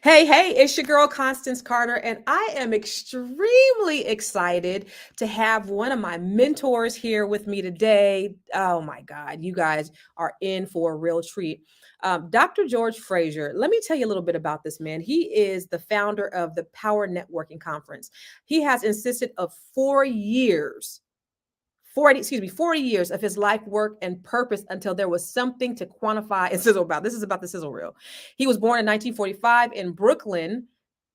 Hey, it's your girl Constance Carter, and I am extremely excited to have one of my mentors here with me today. Oh my God, you guys are in for a real treat. Dr. George Fraser, let me tell you a little bit about this man. He is the founder of the Power Networking Conference. He has insisted of 4 years 40 years of his life work and purpose until there was something to quantify and sizzle about. This is about the sizzle reel. He was born in 1945 in Brooklyn,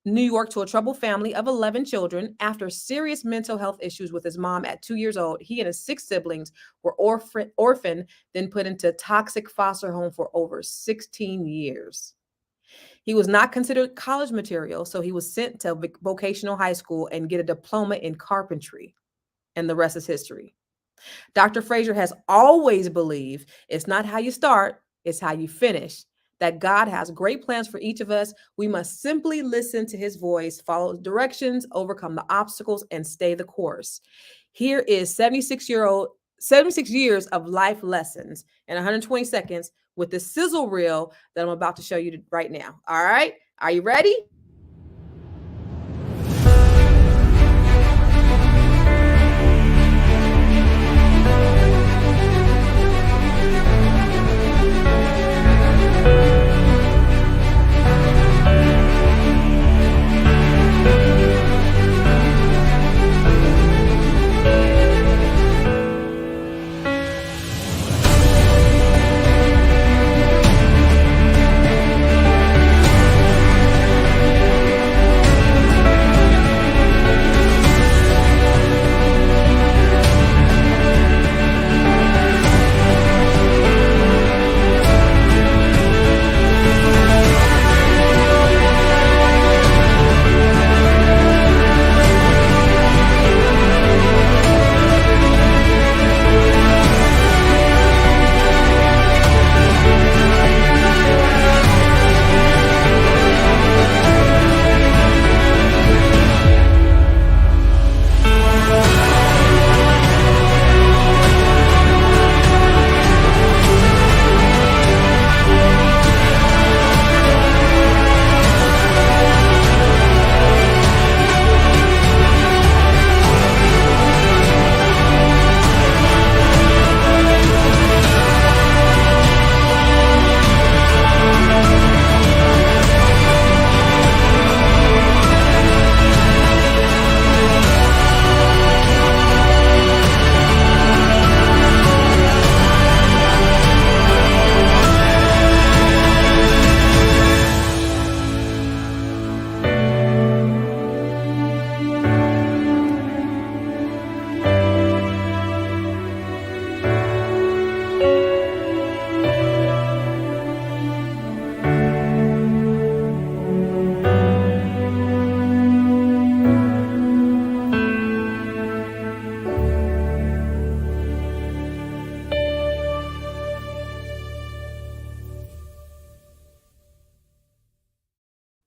New York, to a troubled family of 11 children. After serious mental health issues with his mom at 2 years old, he and his six siblings were orphaned, then put into a toxic foster home for over 16 years. He was not considered college material, so he was sent to vocational high school and get a diploma in carpentry, and the rest is history. Dr. Fraser has always believed it's not how you start, it's how you finish. That God has great plans for each of us. We must simply listen to his voice, follow directions, overcome the obstacles, and stay the course. Here is 76 years of life lessons in 120 seconds with the sizzle reel that I'm about to show you right now. All right. Are you ready?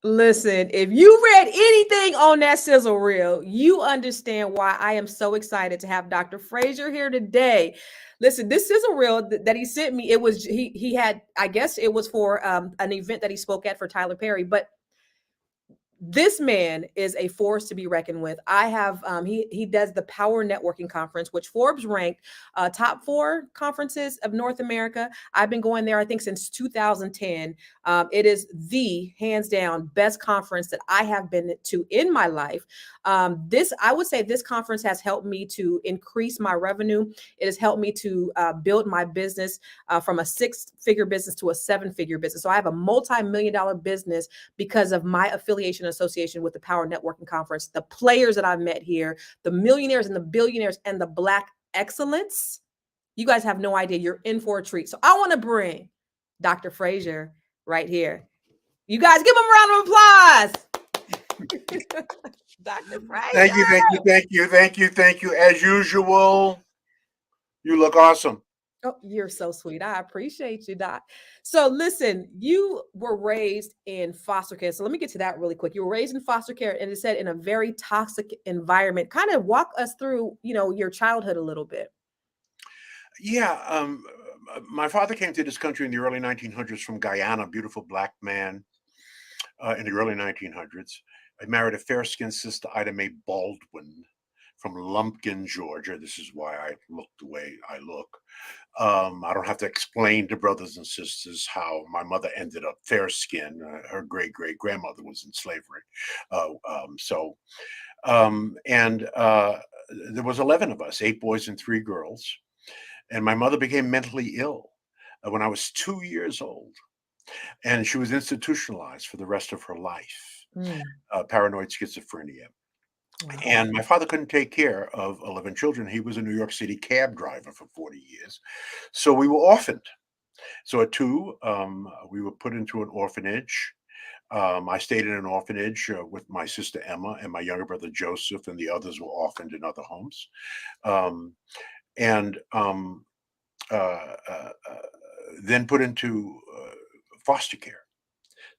Listen, if you read anything on that sizzle reel, you understand why I am so excited to have Dr. Fraser here today. Listen, this sizzle reel that he sent me, it was he had, I guess it was for an event that he spoke at for Tyler Perry, but this man is a force to be reckoned with. I have he does the Power Networking Conference, which Forbes ranked top 4 conferences of North America. I've been going there, I think, since 2010. It is the hands down best conference that I have been to in my life. This, I would say, this conference has helped me to increase my revenue. It has helped me to build my business from a 6-figure business to a 7-figure business. So I have a multi-million-dollar business because of my affiliation association with the Power Networking Conference, the players that I've met here, the millionaires and the billionaires and the Black excellence. You guys have no idea. You're in for a treat. So I want to bring Dr. Fraser right here. You guys give him a round of applause. Dr. Thank you, thank you, Fraser. thank you, thank you, thank you. As usual, you look awesome. Oh, you're so sweet. I appreciate you, Doc. So, listen, you were raised in foster care. So, let me get to that really quick. You were raised in foster care, and it said in a very toxic environment. Kind of walk us through, your childhood a little bit. Yeah, my father came to this country in the early 1900s from Guyana, beautiful black man. in the early 1900s. I married a fair-skinned sister, Ida Mae Baldwin, from Lumpkin, Georgia. This is why I look the way I look. I don't have to explain to brothers and sisters how my mother ended up fair skinned. Her great great grandmother was in slavery. Uh, um, so, and There was 11 of us, 8 boys and 3 girls. And my mother became mentally ill when I was 2 years old. And she was institutionalized for the rest of her life, Mm, paranoid schizophrenia. wow. And my father couldn't take care of 11 children. He was a New York City cab driver for 40 years. So we were orphaned. So at 2, we were put into an orphanage. I stayed in an orphanage with my sister Emma and my younger brother Joseph, and the others were orphaned in other homes. Um, and uh, uh, uh, Then put into foster care,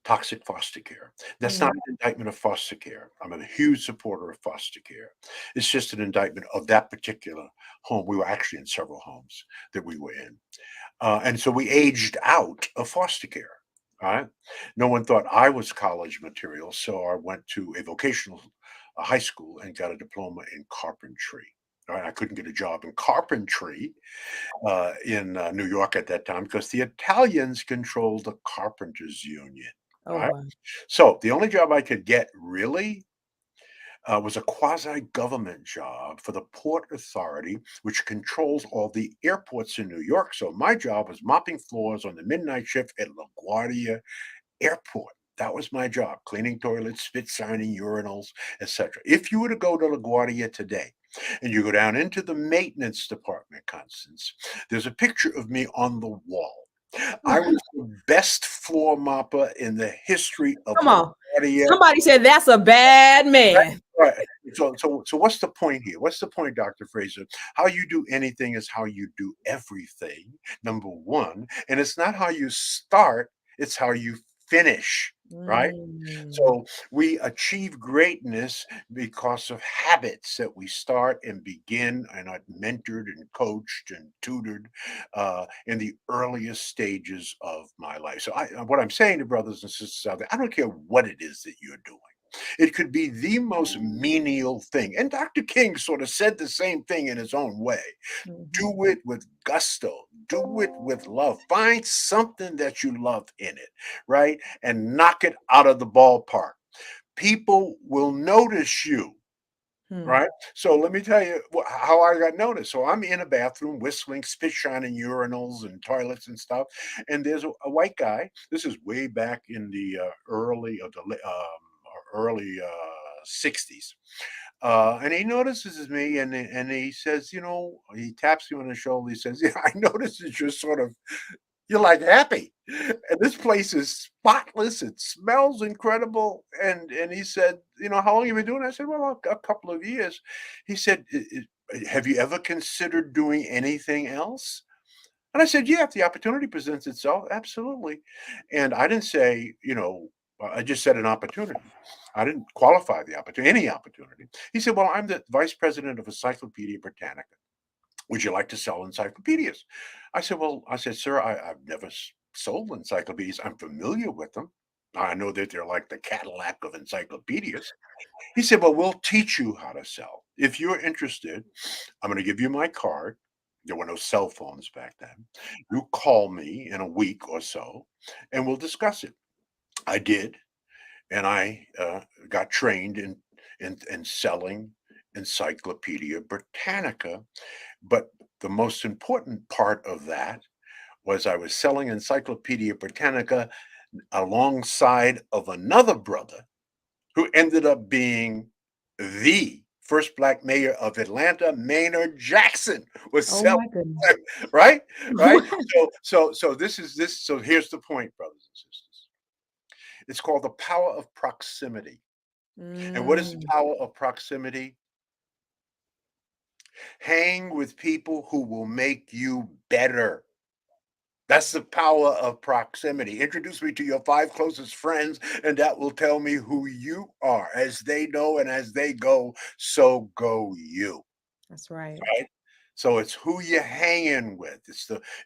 toxic foster care. That's not Mm, an indictment of foster care. I'm a huge supporter of foster care. It's just an indictment of that particular home. We were actually in several homes that we were in. And so we aged out of foster care. All right. No one thought I was college material. So I went to a vocational high school and got a diploma in carpentry. All right. I couldn't get a job in carpentry in New York at that time because the Italians controlled the carpenters union. oh, All right. wow. So the only job I could get really was a quasi-government job for the Port Authority, which controls all the airports in New York. So my job was mopping floors on the midnight shift at LaGuardia Airport. That was my job, cleaning toilets, spit signing urinals, etc. If you were to go to LaGuardia today and you go down into the maintenance department, Constance, there's a picture of me on the wall. I was the best floor mopper in the history of Come on. LaGuardia. Somebody said that's a bad man. Right. So what's the point here? What's the point, Dr. Fraser? How you do anything is how you do everything, number one. And it's not how you start, it's how you finish, right? Mm, So we achieve greatness because of habits that we start and begin and are mentored and coached and tutored in the earliest stages of my life. So what I'm saying to brothers and sisters out there, I don't care what it is that you're doing. It could be the most menial thing. And Dr. King sort of said the same thing in his own way. mhm, Do it with gusto, do it with love. Find something that you love in it, right? And knock it out of the ballpark. People will notice you. hmm. Right. So let me tell you how I got noticed. So I'm in a bathroom whistling, spit shining urinals and toilets and stuff. And there's a white guy. This is way back in the early 60s. And he notices me and he says, he taps me on the shoulder. He says, yeah, I noticed that you're like happy. And this place is spotless. It smells incredible. And he said, how long have you been doing it? I said, well, a couple of years. He said, have you ever considered doing anything else? And I said, yeah, if the opportunity presents itself, absolutely. And I didn't say, I just said an opportunity. I didn't qualify the opportunity, any opportunity. He said, well, I'm the vice president of Encyclopedia Britannica. Would you like to sell encyclopedias? I said, sir, I've never sold encyclopedias. I'm familiar with them. I know that they're like the Cadillac of encyclopedias. He said, well, we'll teach you how to sell. If you're interested, I'm going to give you my card. There were no cell phones back then. You call me in a week or so, and we'll discuss it. I did, and I got trained in selling Encyclopedia Britannica. But the most important part of that was I was selling Encyclopedia Britannica alongside of another brother who ended up being the first black mayor of Atlanta, Maynard Jackson, was Oh selling, my goodness. right? Right? So this is this. So here's the point, brothers and sisters. It's called the power of proximity. And what is the Mm, power of proximity? Hang with people who will make you better. That's the power of proximity. Introduce me to your 5 closest friends, and that will tell me who you are. As they know and as they go, so go you. that's right. Right? So it's who you hanging with.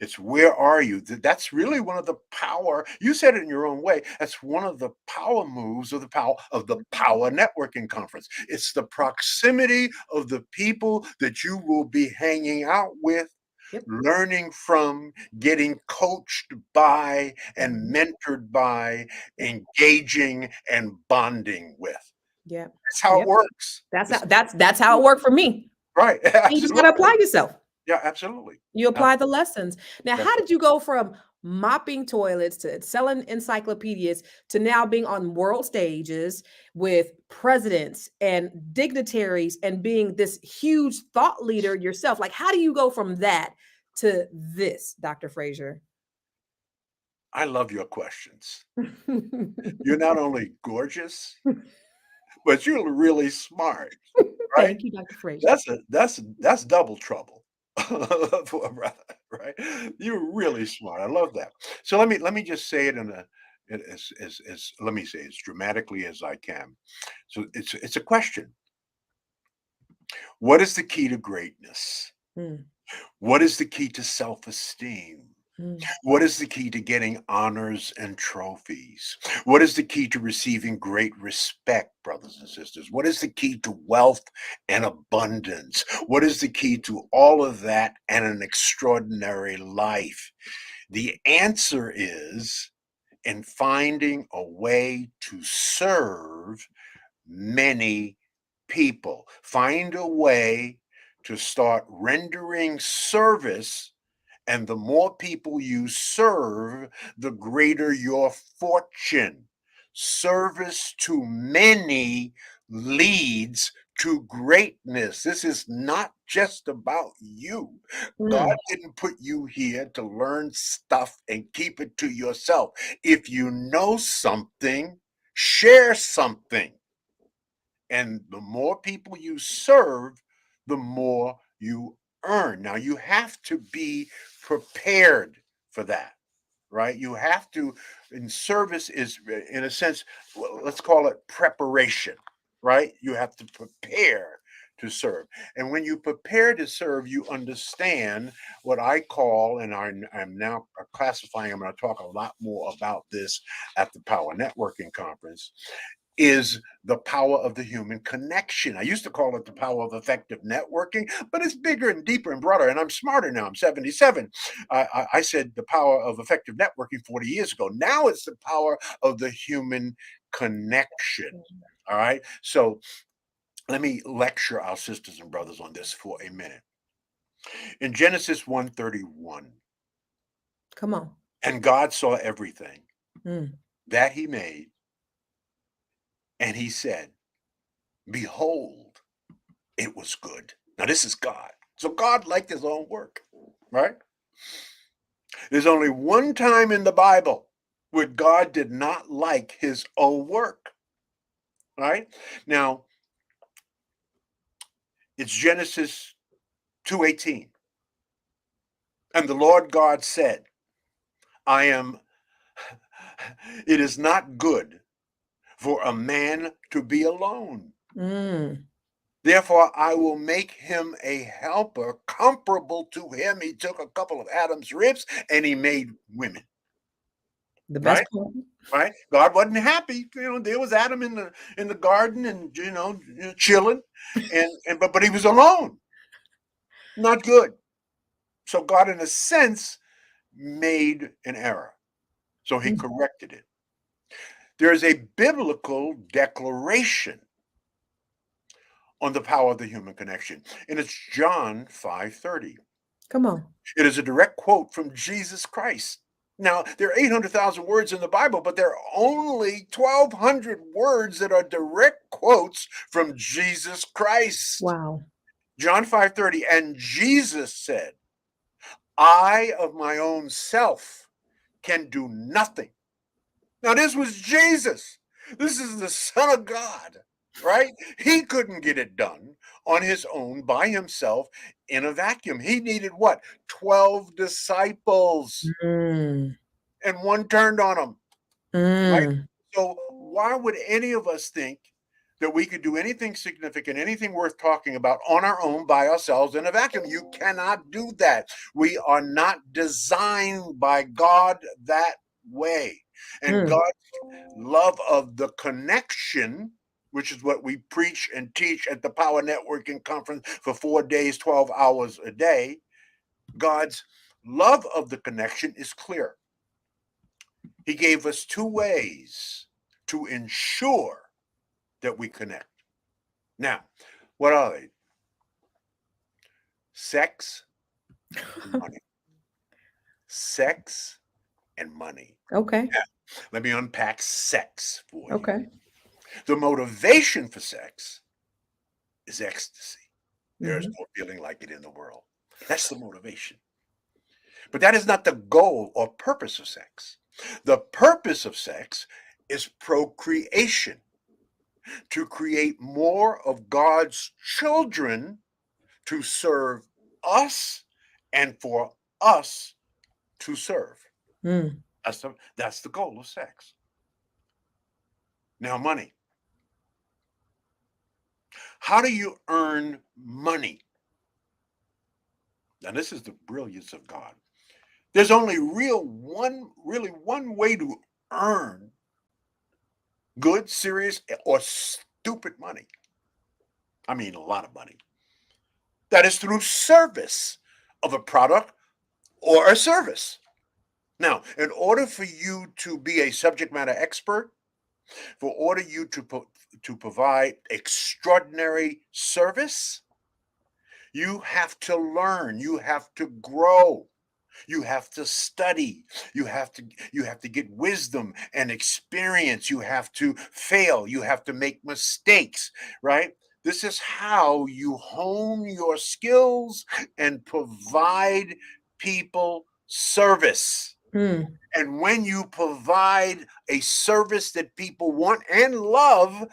It's where are you? That's really one of the power. You said it in your own way. That's one of the power moves of the power networking conference. It's the proximity of the people that you will be hanging out with, Yep. learning from, getting coached by and Mhm. mentored by, Yep. engaging and bonding with. Yep. That's how it Yep. works. That's how It's that's how it worked for me. right. You just gotta Absolutely. apply yourself. Yeah, absolutely. You Ab- apply the lessons. Now, That's how did you go from mopping toilets to selling encyclopedias to now being on world stages with presidents and dignitaries and being this huge thought leader yourself? Like, how do you go from that to this, Dr. Fraser? I love your questions. You're not only gorgeous, but you're really smart, right? Thank you, Dr. Fraser. That's double trouble for a brother, right? You're really smart. I love that. So let me just say it in a as let me say as dramatically as I can. So it's a question. What is the key to greatness? Mm, What is the key to self-esteem? mm, What is the key to getting honors and trophies? What is the key to receiving great respect, brothers and sisters? What is the key to wealth and abundance? What is the key to all of that and an extraordinary life? The answer is in finding a way to serve many people. Find a way to start rendering service, and the more people you serve, the greater your fortune. Service to many leads to greatness. This is not just about you. God mm, didn't put you here to learn stuff and keep it to yourself. If you know something, share something. And the more people you serve, the more you earn. Now, you have to be prepared for that, right? You have to, in service is, in a sense, let's call it preparation, right? You have to prepare to serve. And when you prepare to serve, you understand what I call, and I'm now classifying, I'm going to talk a lot more about this at the Power Networking Conference, is the power of the human connection. I used to call it the power of effective networking, but it's bigger and deeper and broader. And I'm smarter now. I'm 77. I said the power of effective networking 40 years ago. Now it's the power of the human connection. All right. So let me lecture our sisters and brothers on this for a minute. In Genesis 1:31, come on. and God saw everything Mm, that he made, and he said, behold, it was good. Now, this is God. So God liked his own work, right? There's only one time in the Bible where God did not like his own work, right? Now, it's Genesis 2:18. And the Lord God said, I am, it is not good for a man to be alone. mm. Therefore, I will make him a helper comparable to him. He took a couple of Adam's ribs and he made women, The best right? part. Right? God wasn't happy. There was Adam in the garden and chilling, but he was alone. Not good. So God, in a sense, made an error. So he Mm, corrected it. There is a biblical declaration on the power of the human connection, and it's John 5:30. come on. It is a direct quote from Jesus Christ. Now, there are 800,000 words in the Bible, but there are only 1,200 words that are direct quotes from Jesus Christ. Wow. John 5:30, and Jesus said, I of my own self can do nothing. Now, this was Jesus. This is the Son of God, right? He couldn't get it done on his own by himself in a vacuum. He needed what? 12 disciples, Mm, and one turned on him, right? mm, So, why would any of us think that we could do anything significant, anything worth talking about on our own by ourselves in a vacuum. You cannot do that. We are not designed by God that way. And Mm. God's love of the connection, which is what we preach and teach at the Power Networking Conference for 4 days, 12 hours a day, God's love of the connection is clear. He gave us two ways to ensure that we connect. Now, what are they? Sex and money. Sex and money. Okay. Now, let me unpack sex for you. Okay. The motivation for sex is ecstasy. There's Mhm. no feeling like it in the world. That's the motivation. But that is not the goal or purpose of sex. The purpose of sex is procreation, to create more of God's children to serve us and for us to serve. Mm. That's the goal of sex. Now, money. How do you earn money? Now, this is the brilliance of God. There's only really one way to earn good, serious, or stupid money. I mean, a lot of money. That is through service of a product or a service. Now, in order for you to be a subject matter expert, for order you to provide extraordinary service, you have to learn, you have to grow, you have to study, you have to get wisdom and experience, you have to fail, you have to make mistakes, right? This is how you hone your skills and provide people service. Mm. And when you provide a service that people want and love,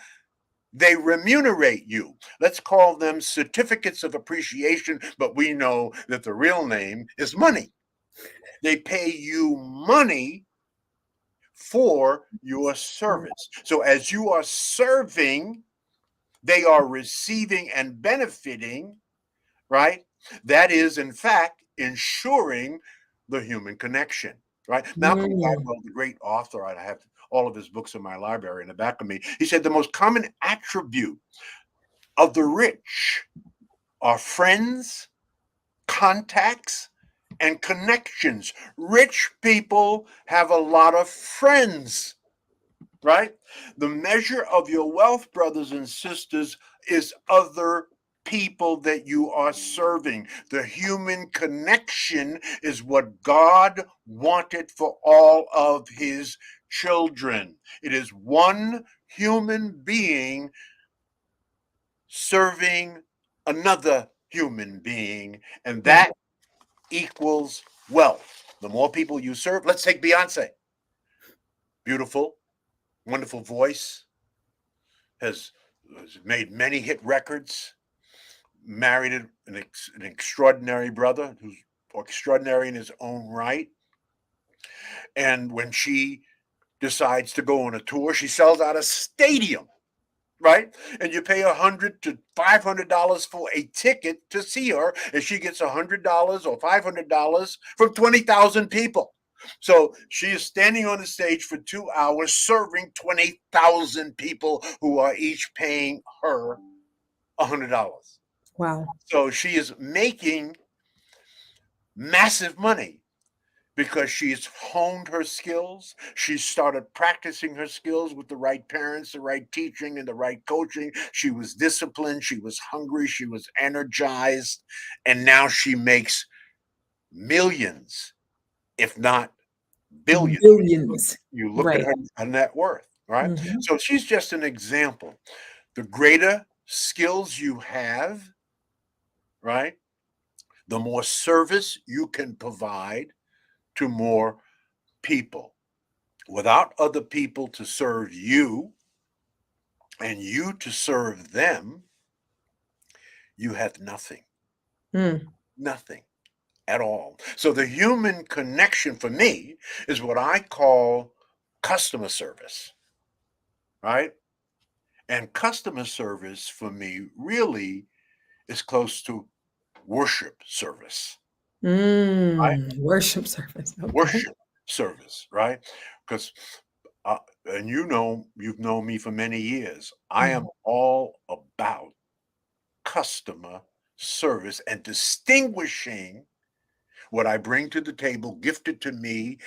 they remunerate you. Let's call them certificates of appreciation, but we know that the real name is money. They pay you money for your service. So as you are serving, they are receiving and benefiting, right? That is, in fact, ensuring the human connection, right? Malcolm Mm. Gladwell, the great author, I have all of his books in my library in the back of me. He said the most common attribute of the rich are friends, contacts, and connections. Rich people have a lot of friends, right? The measure of your wealth, brothers and sisters, is other people that you are serving. The human connection is what God wanted for all of his children. It is one human being serving another human being, and Right. that equals wealth. The more people you serve, let's take Beyonce. Beautiful, wonderful voice, has made many hit records, married an extraordinary brother who's extraordinary in his own right. And when she decides to go on a tour, she sells out a stadium, right? And you pay $100 to $500 for a ticket to see her, and she gets $100 or $500 from 20,000 people. So she is standing on the stage for 2 hours, serving 20,000 people who are each paying her $100. Wow. So she is making massive money because she's honed her skills. She started practicing her skills with the right parents, the right teaching, and the right coaching. She was disciplined. She was hungry. She was energized. And now she makes millions, if not billions. Billions. You look at Right. her net worth, right? Mhm. So she's just an example. The greater skills you have, right? The more service you can provide to more people. Without other people to serve you and you to serve them, you have nothing, Mm. nothing at all. So the human connection for me is what I call customer service, right? And customer service for me really is close to worship service, right? Worship service. Okay. Worship service, right? Because, uh, and you've known me for many years. I am Mhm. all about customer service and distinguishing what I bring to the table, gifted to me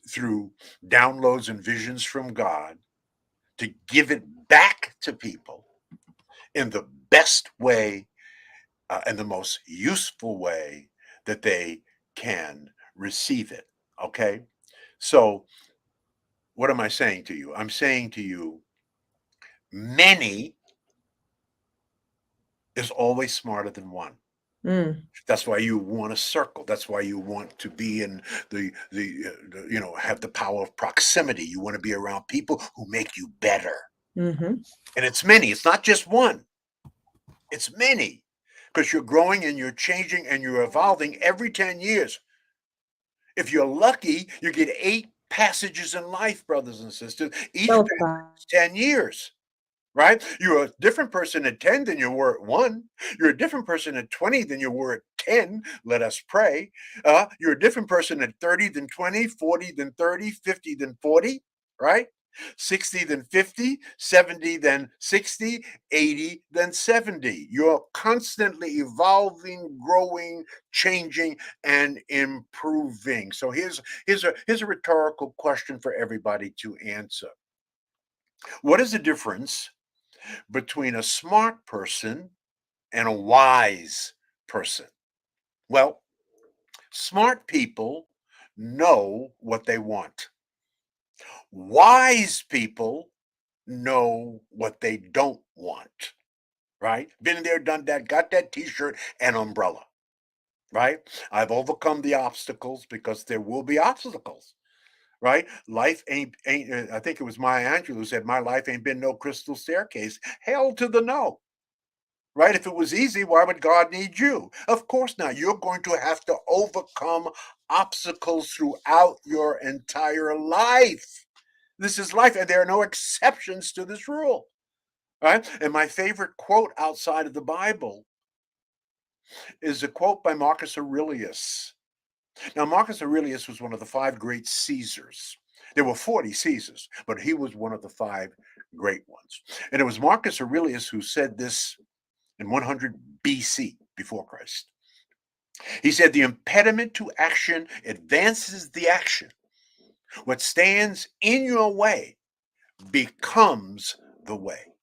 through downloads and visions from God, to give it back to people in the best way and the most useful way that they can receive it. Okay. So, what am I saying to you? I'm saying to you, many is always smarter than one. Mm. That's why you want a circle. That's why you want to be in have the power of proximity. You want to be around people who make you better. Mhm. And it's many. It's not just one. It's many. Because you're growing and you're changing and you're evolving every 10 years. If you're lucky, you get 8 passages in life, brothers and sisters. Each So passage proud. is 10 years. Right? You're a different person at 10 than you were at 1. You're a different person at 20 than you were at 10. Let us pray. You're a different person at 30 than 20, 40 than 30, 50 than 40, right? 60 than 50, 70 than 60, 80 than 70. You're constantly evolving, growing, changing, and improving. So here's a rhetorical question for everybody to answer. What is the difference between a smart person and a wise person? Well, smart people know what they want. Wise people know what they don't want, right? Been there, done that, got that t shirt and umbrella, right? I've overcome the obstacles because there will be obstacles. Right? Life ain't. I think it was Maya Angelou who said, "My life ain't been no crystal staircase." Hell to the no. Right? If it was easy, why would God need you? Of course not. You're going to have to overcome obstacles throughout your entire life. This is life, and there are no exceptions to this rule. Right? And my favorite quote outside of the Bible is a quote by Marcus Aurelius. Now, Marcus Aurelius was one of the 5 great Caesars. There were 40 Caesars, but he was one of the 5 great ones. And it was Marcus Aurelius who said this in 100 BC, before Christ. He said, "The impediment to action advances the action. What stands in your way becomes the way."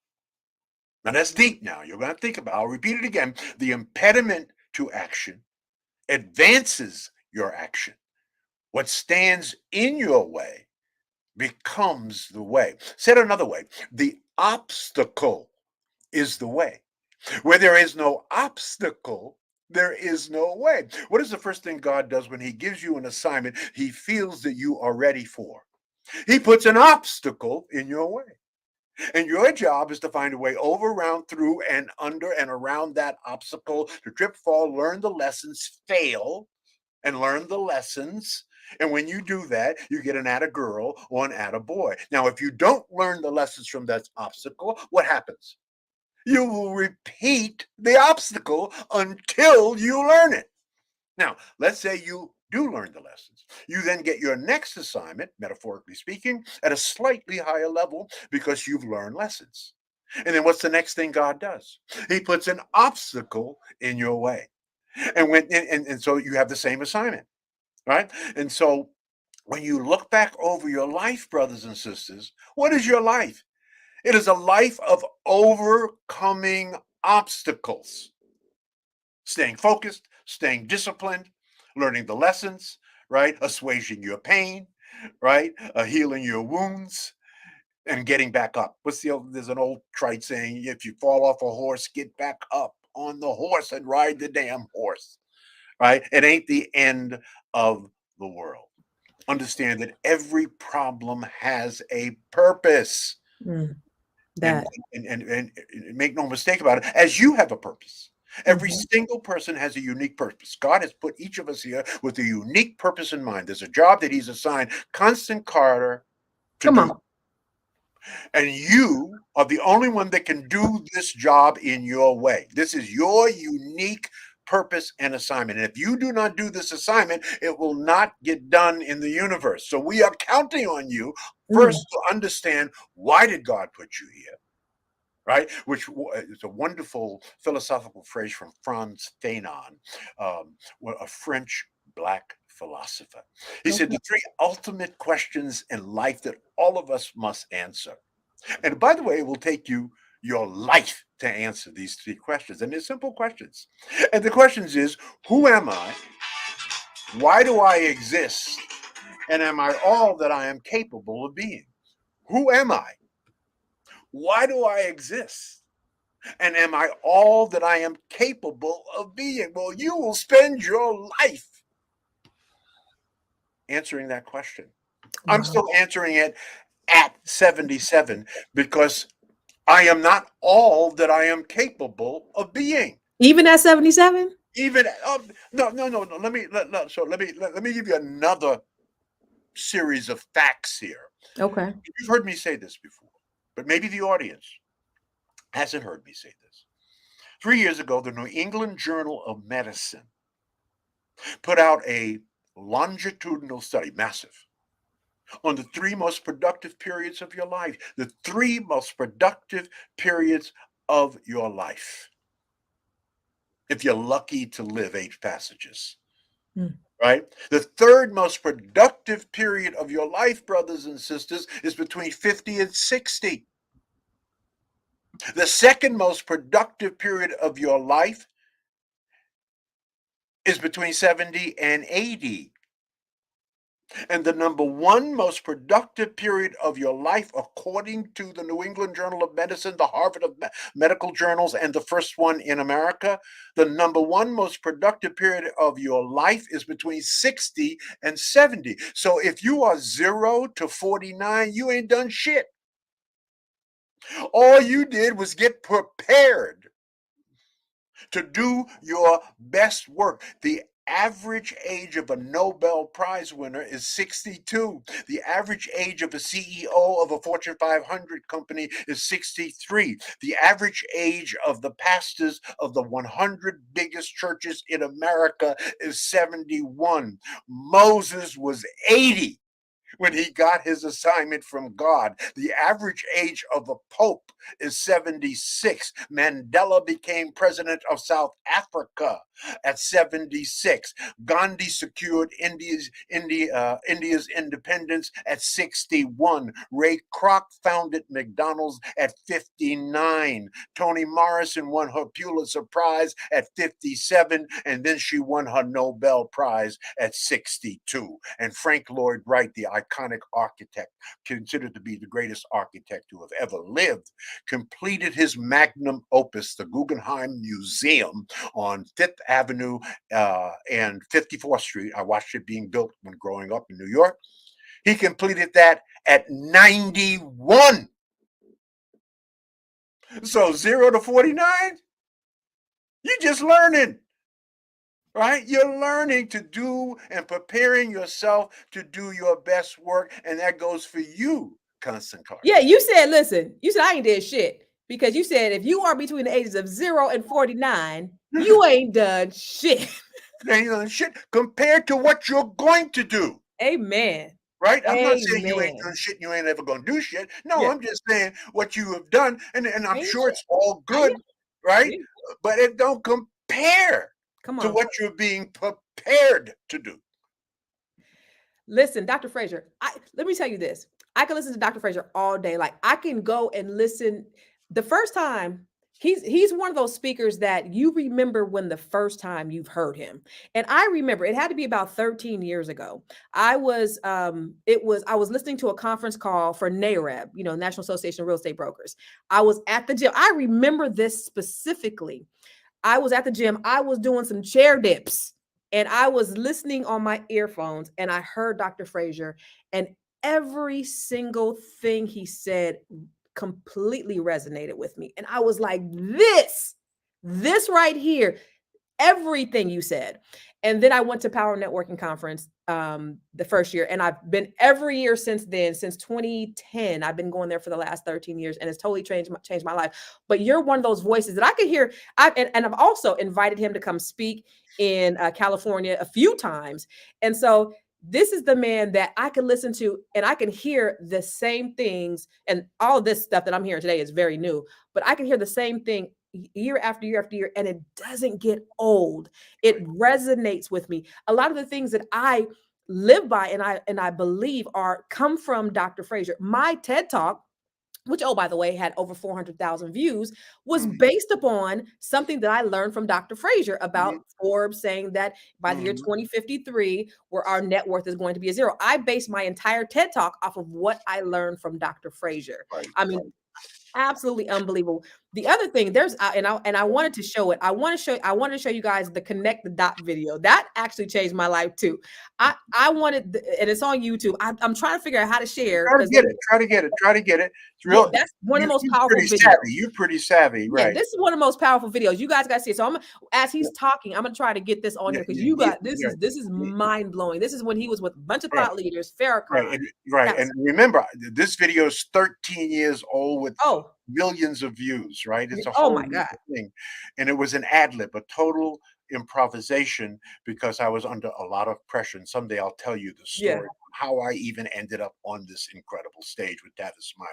Now that's deep now. You're going to think about it. I'll repeat it again. The impediment to action advances your action. What stands in your way becomes the way. Said another way, the obstacle is the way. Where there is no obstacle, there is no way. What is the first thing God does when He gives you an assignment He feels that you are ready for? He puts an obstacle in your way. And your job is to find a way over, around, through, and under, and around that obstacle, to trip, fall, learn the lessons, fail, and learn the lessons. And when you do that, you get an atta girl or an atta boy. Now, if you don't learn the lessons from that obstacle, what happens? You will repeat the obstacle until you learn it. Now, let's say you do learn the lessons. You then get your next assignment, metaphorically speaking, at a slightly higher level because you've learned lessons. And then what's the next thing God does? He puts an obstacle in your way. And so you have the same assignment, right? And so when you look back over your life, brothers and sisters, what is your life? It is a life of overcoming obstacles, staying focused, staying disciplined, learning the lessons, right? Assuaging your pain, right? Healing your wounds and getting back up. There's an old trite saying, if you fall off a horse, get back up on the horse and ride the damn horse, right? It ain't the end of the world. Understand that every problem has a purpose. Mm. And, That. and make no mistake about it, as you have a purpose. Every Mhm. single person has a unique purpose. God has put each of us here with a unique purpose in mind. There's a job that He's assigned Constant Carter to Come do. on. And you are the only one that can do this job in your way. This is your unique purpose and assignment. And if you do not do this assignment, it will not get done in the universe. So we are counting on you Mm, first to understand, why did God put you here? Right? Which is a wonderful philosophical phrase from Franz Fanon, a French black philosopher. He said okay. the three ultimate questions in life that all of us must answer. And by the way, it will take you your life to answer these three questions. And they're simple questions. And the questions is, who am I? Why do I exist? And am I all that I am capable of being? Who am I? Why do I exist? And am I all that I am capable of being? Well, you will spend your life answering that question. I'm Wow. still answering it at 77 because I am not all that I am capable of being. Even at 77? Even no. Let me give you another series of facts here. Okay. You've heard me say this before, but maybe the audience hasn't heard me say this. 3 years ago, the New England Journal of Medicine put out a longitudinal study, massive, on the three most productive periods of your life. The three most productive periods of your life. If you're lucky to live 8 passages, Mm. right? The third most productive period of your life, brothers and sisters, is between 50 and 60. The second most productive period of your life is between 70 and 80. And the number one most productive period of your life, according to the New England Journal of Medicine, the Harvard of Medical Journals, and the first one in America, the number one most productive period of your life is between 60 and 70. So if you are 0 to 49, you ain't done shit. All you did was get prepared to do your best work. The average age of a Nobel Prize winner is 62. The average age of a CEO of a Fortune 500 company is 63. The average age of the pastors of the 100 biggest churches in America is 71. Moses was 80 when he got his assignment from God. The average age of a pope is 76. Mandela became president of South Africa at 76. Gandhi secured India's independence at 61. Ray Kroc founded McDonald's at 59. Toni Morrison won her Pulitzer Prize at 57, and then she won her Nobel Prize at 62. And Frank Lloyd Wright, the iconic architect, considered to be the greatest architect to have ever lived, completed his magnum opus, the Guggenheim Museum on Fifth Avenue and 54th Street. I watched it being built when growing up in New York. He completed that at 91. So 0 to 49, you're just learning. Right? You're learning to do and preparing yourself to do your best work. And that goes for you, Constant Carter. Yeah, you said, listen, you said I ain't did shit because you said if you are between the ages of 0 and 49, you ain't done shit. Ain't done shit compared to what you're going to do. Amen. Right? I'm not saying you ain't done Amen. shit and you ain't ever gonna do shit. No, Yeah. I'm just saying what you have done, and I'm Ain't sure shit. it's all I good, right? yeah. But it don't compare Come to on. what you're being prepared to do. Listen, Dr. Fraser, let me tell you this. I can listen to Dr. Fraser all day. Like I can go and listen. The first time he's one of those speakers that you remember when the first time you've heard him. And I remember it had to be about 13 years ago. I was listening to a conference call for NAREB, National Association of Real Estate Brokers. I was at the gym. I remember this specifically. I was at the gym. I was doing some chair dips and I was listening on my earphones and I heard Dr. Frazier and every single thing he said completely resonated with me. And I was like, this right here. everything you said. And then I went to Power Networking Conference the first year, and I've been every year since then, since 2010. I've been going there for the last 13 years, and it's totally changed my life. But you're one of those voices that I could hear. And I've also invited him to come speak in California a few times. And so this is the man that I can listen to and I can hear the same things. And all of this stuff that I'm hearing today is very new, but I can hear the same thing year after year after year, and it doesn't get old. It resonates with me. A lot of the things that I live by and I believe are come from Dr. Fraser. My TED Talk, which, oh, by the way, had over 400,000 views, was Mhm, based upon something that I learned from Dr. Fraser about mhm, Forbes saying that by the year mhm. 2053, where our net worth is going to be a zero. I based my entire TED Talk off of what I learned from Dr. Fraser. Right, I mean, right. absolutely unbelievable. The other thing, there's and I wanted to show it. I wanted to show you guys the connect the dot video. That actually changed my life too. I wanted and it's on YouTube. I'm trying to figure out how to share Try to because get it, try to get it, try to get it. It's yeah, real. that's one of the most You're powerful pretty videos. savvy. You're pretty savvy, Yeah, right. this is one of the most powerful videos. You guys got to see it. So as Yeah, he's talking, I'm gonna try to get this on yeah, here because yeah, you yeah, got this yeah, is this is yeah, mind blowing. This is when he was with a bunch of right. thought leaders, Right, Farrakhan. and right, Got and remember, this video is 13 years old with oh millions of views, right? It's a oh whole my new god. thing, and it was an ad lib, a total improvisation because I was under a lot of pressure, and someday I'll tell you the Yeah. story of how I even ended up on this incredible stage with Tavis Smiley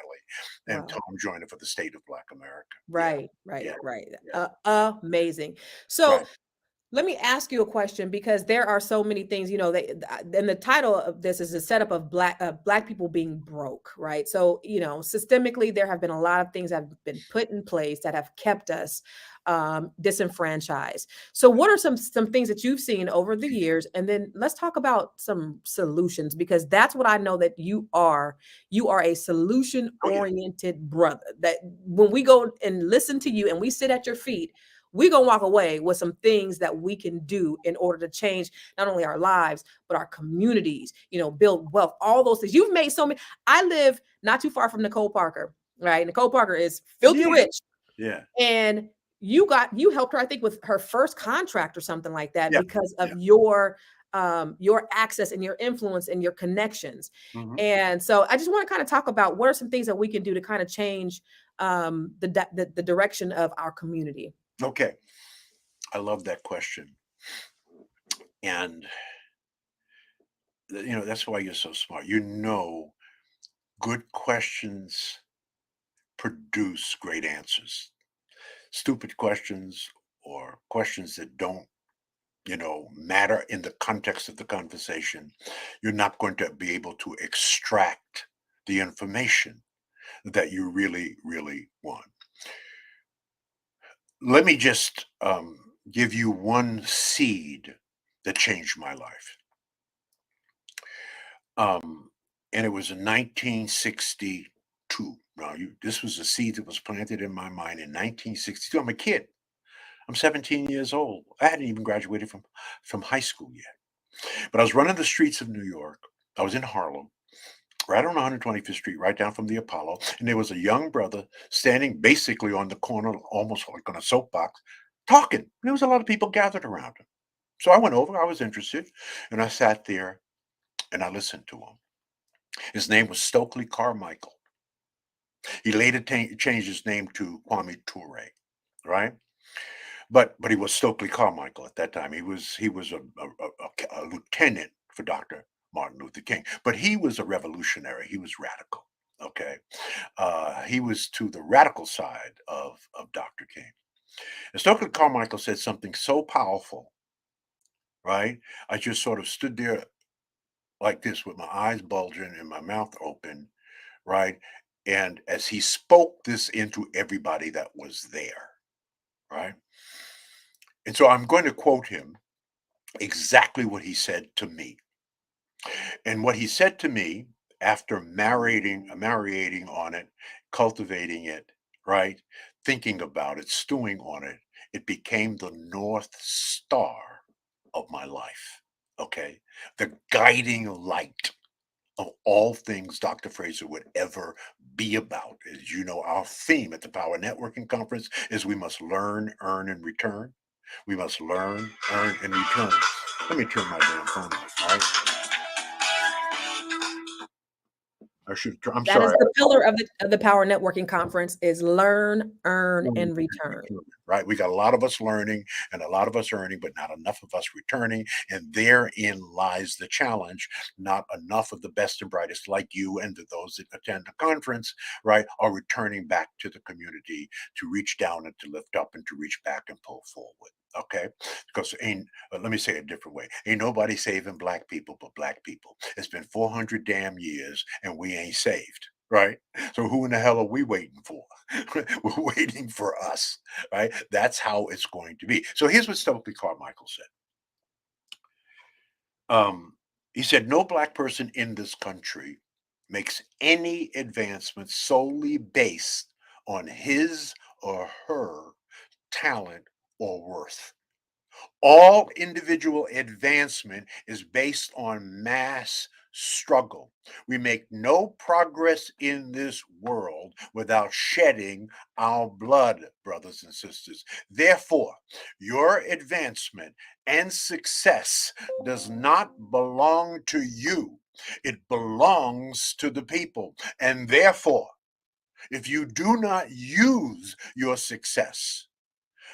and Wow. Tom Joyner for the state of Black America. Yeah, Right, yeah, right, right. yeah, Amazing. So right. let me ask you a question because there are so many things, and the title of this is a setup of black people being broke, right? So, systemically, there have been a lot of things that have been put in place that have kept us disenfranchised. So, what are some things that you've seen over the years? And then let's talk about some solutions because that's what I know that you are. You are a solution Oh, yeah. oriented brother. That when we go and listen to you and we sit at your feet, we're gonna walk away with some things that we can do in order to change not only our lives but our communities, build wealth, all those things. You've made so many. I live not too far from Nicole Parker, right? Nicole Parker is filthy Yeah, rich, yeah, and you helped her, I think, with her first contract or something like that yeah, because of yeah. your access and your influence and your connections. Mhm. And so I just want to kind of talk about what are some things that we can do to kind of change the direction of our community. Okay, I love that question, and, that's why you're so smart. Good questions produce great answers. Stupid questions or questions that don't, matter in the context of the conversation, you're not going to be able to extract the information that you really, really want. Let me just give you one seed that changed my life. And it was in 1962. Now, this was a seed that was planted in my mind in 1962. I'm a kid. I'm 17 years old. I hadn't even graduated from high school yet. But I was running the streets of New York. I was in Harlem, right on 125th Street, right down from the Apollo. And there was a young brother standing basically on the corner, almost like on a soapbox, talking. There was a lot of people gathered around him. So I went over, I was interested, and I sat there and I listened to him. His name was Stokely Carmichael. He later changed his name to Kwame Ture, right? But he was Stokely Carmichael at that time. He was a lieutenant for Dr. Martin Luther King, but he was a revolutionary. He was radical. Okay, he was to the radical side of Dr. King. And Stokely Carmichael said something so powerful, right? I just sort of stood there like this with my eyes bulging and my mouth open, right? And as he spoke this into everybody that was there, right? And so I'm going to quote him exactly what he said to me. And what he said to me after marinating on it, cultivating it, right? Thinking about it, stewing on it, it became the North Star of my life. Okay. The guiding light of all things Dr. Fraser would ever be about. As you know, our theme at the Power Networking Conference is we must learn, earn, and return. We must learn, earn, and return. Let me turn my damn phone off, all right? I should. I'm That is sorry. the pillar of the Power Networking Conference is learn, earn, Learn and return. and return, right? We got a lot of us learning and a lot of us earning, but not enough of us returning. And therein lies the challenge. Not enough of the best and brightest, like you and those that attend the conference, right, are returning back to the community to reach down and to lift up and to reach back and pull forward. Okay, because let me say it a different way. Ain't nobody saving black people but black people. It's been 400 damn years and we ain't saved, right? So who in the hell are we waiting for? We're waiting for us, right? That's how it's going to be. So here's what Stokely Carmichael said. He said, no black person in this country makes any advancement solely based on his or her talent or worth. All individual advancement is based on mass struggle. We make no progress in this world without shedding our blood, brothers and sisters. Therefore, your advancement and success does not belong to you, it belongs to the people. And therefore, if you do not use your success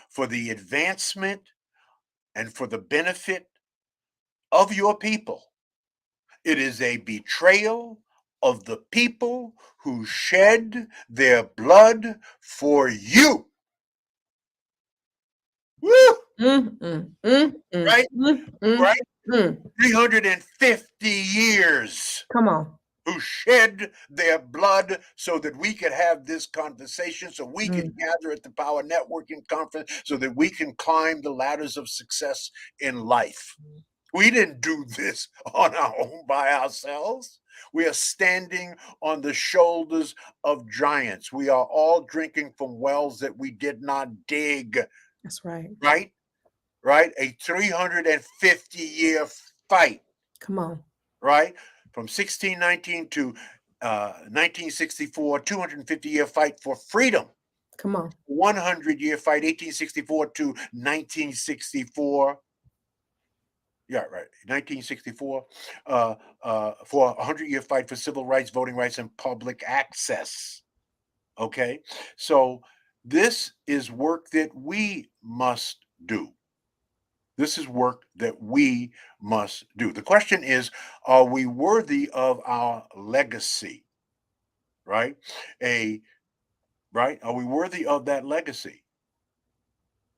for the advancement and for the benefit of your people, it is a betrayal of the people who shed their blood for you. Woo! Mm, mm, mm, mm, Right? mm, mm, Right? mm. 350 years Come on. who shed their blood so that we could have this conversation, so we Mm, could gather at the Power Networking Conference, so that we can climb the ladders of success in life. We didn't do this on our own by ourselves. We are standing on the shoulders of giants. We are all drinking from wells that we did not dig, that's right. right? Right? A 350-year fight, Come on. right? From 1619 to 1964, 250-year fight for freedom. Come on. 100-year fight, 1864 to 1964. Yeah, right. 1964, for a 100-year fight for civil rights, voting rights, and public access. Okay, so this is work that we must do. This is work that we must do. The question is, are we worthy of our legacy? Right? A right? Are we worthy of that legacy?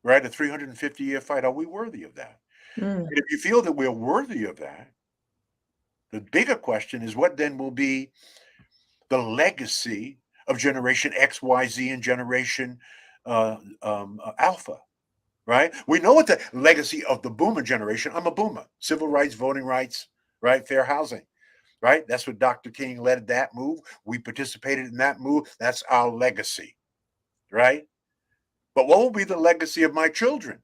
Right? A 350-year fight. Are we worthy of that? Mm, And if you feel that we're worthy of that, the bigger question is what then will be the legacy of Generation X, Y, Z, and Generation Alpha, right? We know what the legacy of the Boomer generation. I'm a Boomer. Civil rights, voting rights, right? Fair housing, right? That's what Dr. King led that move. We participated in that move. That's our legacy, right? But what will be the legacy of my children?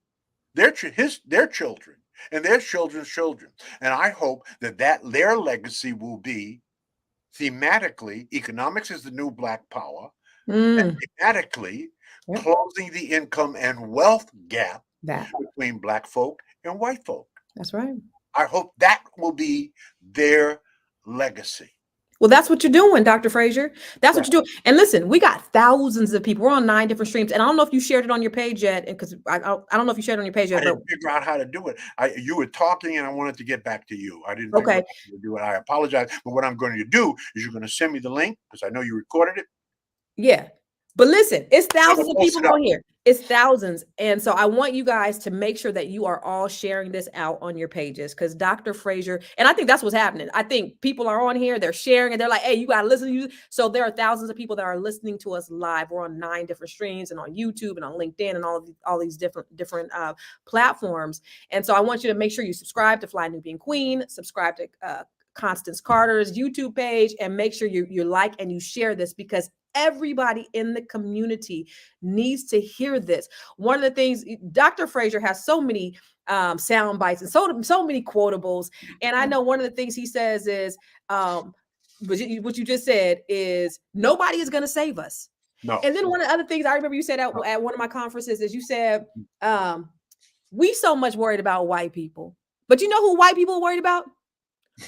Their children and their children's children. And I hope that their legacy will be thematically, economics is the new black power, mm. thematically Yep. closing the income and wealth gap That. between black folk and white folk. That's right. I hope that will be their legacy. Well, that's what you're doing, Dr. Fraser. That's Right. what you're doing. And listen, we got thousands of people. We're on 9 different streams. And I don't know if you shared it on your page yet, because I don't know if you shared it on your page I yet, but didn't figure out how to do it. You were talking and I wanted to get back to you. I didn't figure okay. out how to do it. I apologize. But what I'm going to do is you're going to send me the link because I know you recorded it. Yeah. But listen, it's I'm going thousands to of post people it up. on here. It's thousands. And so I want you guys to make sure that you are all sharing this out on your pages because Dr. Fraser, and I think that's what's happening. I think people are on here, they're sharing, and they're like, hey, you got to listen to you. So there are thousands of people that are listening to us live. We're on 9 different streams and on YouTube and on LinkedIn and all these different platforms. And so I want you to make sure you subscribe to Fly Nubian Queen, subscribe to Constance Carter's YouTube page, and make sure you like and you share this because everybody in the community needs to hear this. One of the things Dr. Fraser has so many sound bites and so many quotables. And I know one of the things he says is what you just said is nobody is going to save us. No. And then one of the other things I remember you said at one of my conferences is you said We so much worried about white people. But you know who white people are worried about?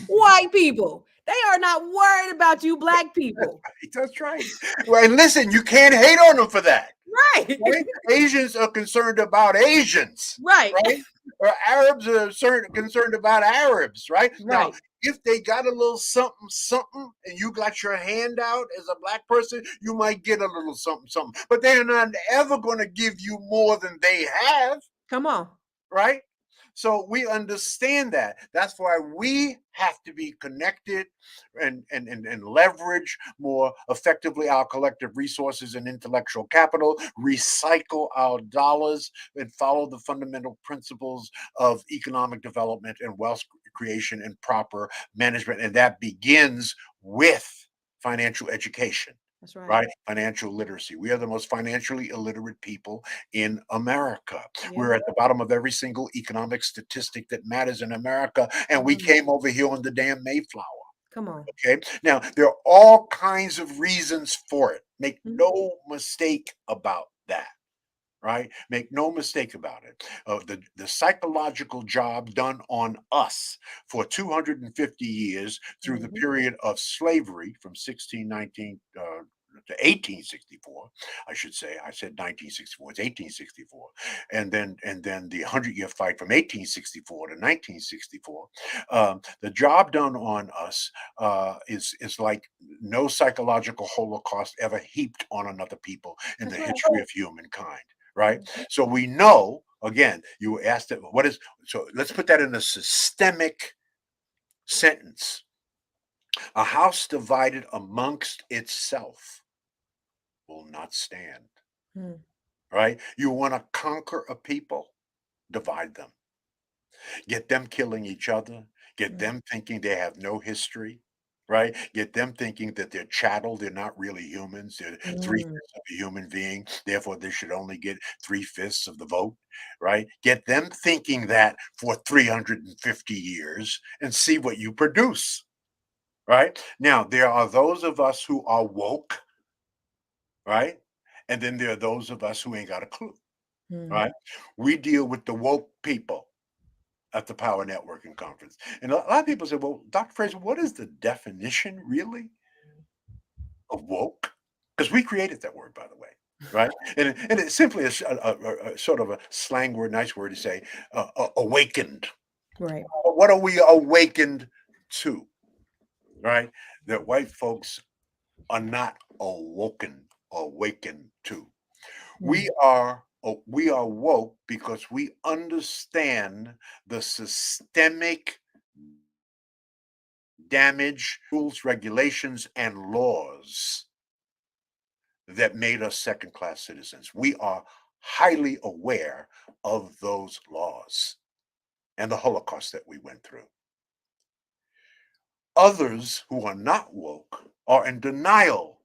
White people. They are not worried about you black people. That's right. Well, and listen, you can't hate on them for that. Right. Right? Asians are concerned about Asians, Right. right? Or Arabs are concerned about Arabs, right? Now, Right. if they got a little something, something, and you got your hand out as a black person, you might get a little something, something. But they're not ever going to give you more than they have, Come on. right? So we understand that. That's why we have to be connected and leverage more effectively our collective resources and intellectual capital, recycle our dollars, and follow the fundamental principles of economic development and wealth creation and proper management. And that begins with financial education. That's right. Right? Financial literacy. We are the most financially illiterate people in America. Yeah. We're at the bottom of every single economic statistic that matters in America. And we Mhm. came over here on the damn Mayflower. Come on. Okay. Now, there are all kinds of reasons for it. Make Mhm. no mistake about that. Right? Make no mistake about it. The psychological job done on us for 250 years through the Mhm. period of slavery from 1619 to 1864, I should say. I said 1964. It's 1864, and then the 100-year fight from 1864 to 1964. The job done on us is like no psychological holocaust ever heaped on another people in the That's right. history of humankind. Right? Mhm. So we know, again, you asked it, what is, so let's put that in a systemic sentence. A house divided amongst itself will not stand. Mm. Right? You want to conquer a people, divide them, get them killing each other, get Mm. them thinking they have no history. Right? Get them thinking that they're chattel, they're not really humans, they're Mm. three-fifths of a human being, therefore they should only get three-fifths of the vote, right? Get them thinking that for 350 years and see what you produce, right? Now, there are those of us who are woke, right? And then there are those of us who ain't got a clue, Mm. right? We deal with the woke people at the Power Networking Conference. And a lot of people say, well, Dr. Fraser, what is the definition really of woke? Because we created that word, by the way, right? And it's simply a sort of a slang word, nice word to say, awakened. Right. What are we awakened to, right? That white folks are not awakened to. Mm. We are woke because we understand the systemic damage, rules, regulations, and laws that made us second class citizens. We are highly aware of those laws and the Holocaust that we went through. Others who are not woke are in denial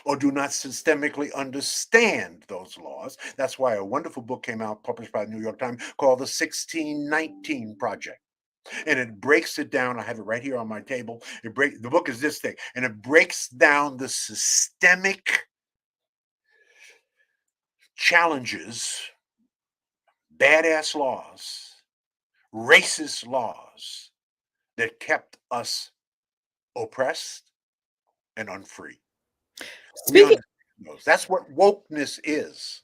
or do not systemically understand those laws. That's why a wonderful book came out, published by the New York Times, called The 1619 Project. And it breaks it down. I have it right here on my table. The book is this thick, and it breaks down the systemic challenges, badass laws, racist laws that kept us oppressed and unfree. We Speaking understand those. That's what wokeness is.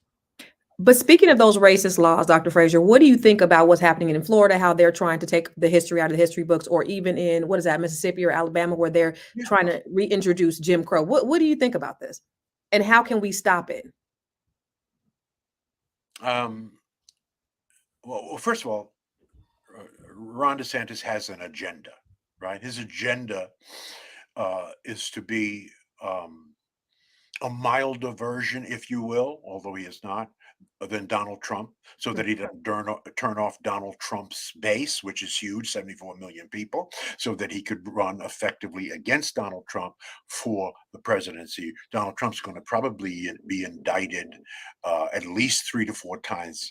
But speaking of those racist laws, Dr. Fraser, what do you think about what's happening in Florida, how they're trying to take the history out of the history books, or even in, what is that, Mississippi or Alabama, where they're Yeah. trying to reintroduce Jim Crow? What do you think about this? And how can we stop it? Um, well, first of all, Ron DeSantis has an agenda, right? His agenda is to be a milder version, if you will, although he is not, than Donald Trump, so that he doesn't turn off Donald Trump's base, which is huge, 74 million people, so that he could run effectively against Donald Trump for the presidency. Donald Trump's going to probably be indicted at least 3 to 4 times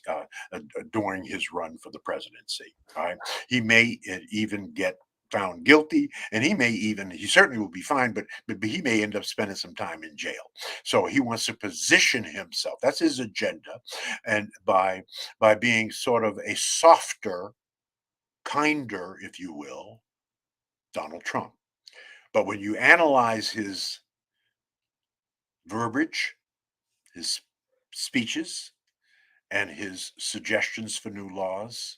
during his run for the presidency. All right, he may even get found guilty, and he certainly will be fined, but he may end up spending some time in jail. So he wants to position himself. That's his agenda, and by being sort of a softer, kinder, if you will, Donald Trump. But when you analyze his verbiage, his speeches, and his suggestions for new laws,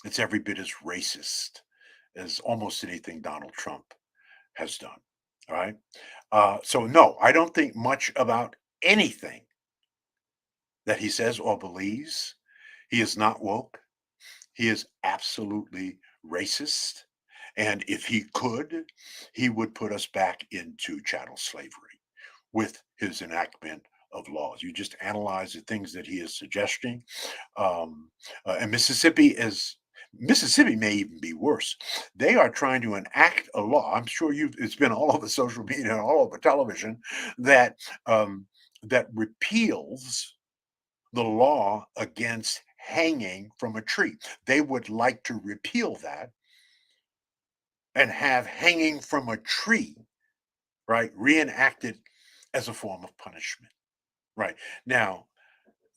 it's every bit as racist as almost anything Donald Trump has done. All right. So, no, I don't think much about anything that he says or believes. He is not woke. He is absolutely racist. And if he could, he would put us back into chattel slavery with his enactment of laws. You just analyze the things that he is suggesting. And Mississippi may even be worse. They are trying to enact a law. I'm sure it's been all over social media and all over television that that repeals the law against hanging from a tree. They would like to repeal that and have hanging from a tree, right, reenacted as a form of punishment. Right. Now,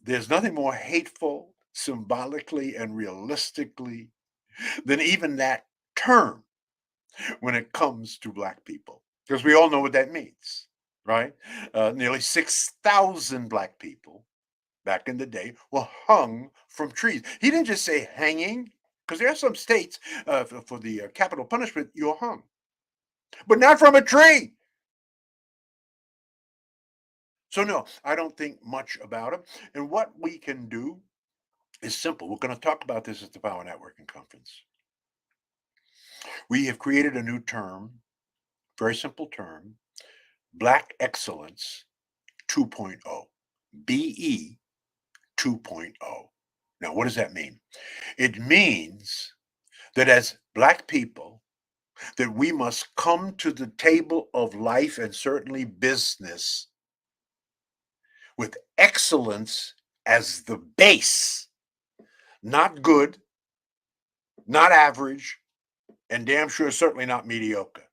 there's nothing more hateful symbolically and realistically than even that term when it comes to Black people, because we all know what that means, right? Nearly 6,000 Black people back in the day were hung from trees. He didn't just say hanging, because there are some states for the capital punishment, you're hung, but not from a tree. So, no, I don't think much about it. And what we can do is simple. We're going to talk about this at the Power Networking Conference. We have created a new term, very simple term, Black Excellence 2.0, BE 2.0. Now, what does that mean? It means that as Black people, that we must come to the table of life and certainly business with excellence as the base, not good, not average, and damn sure certainly not mediocre.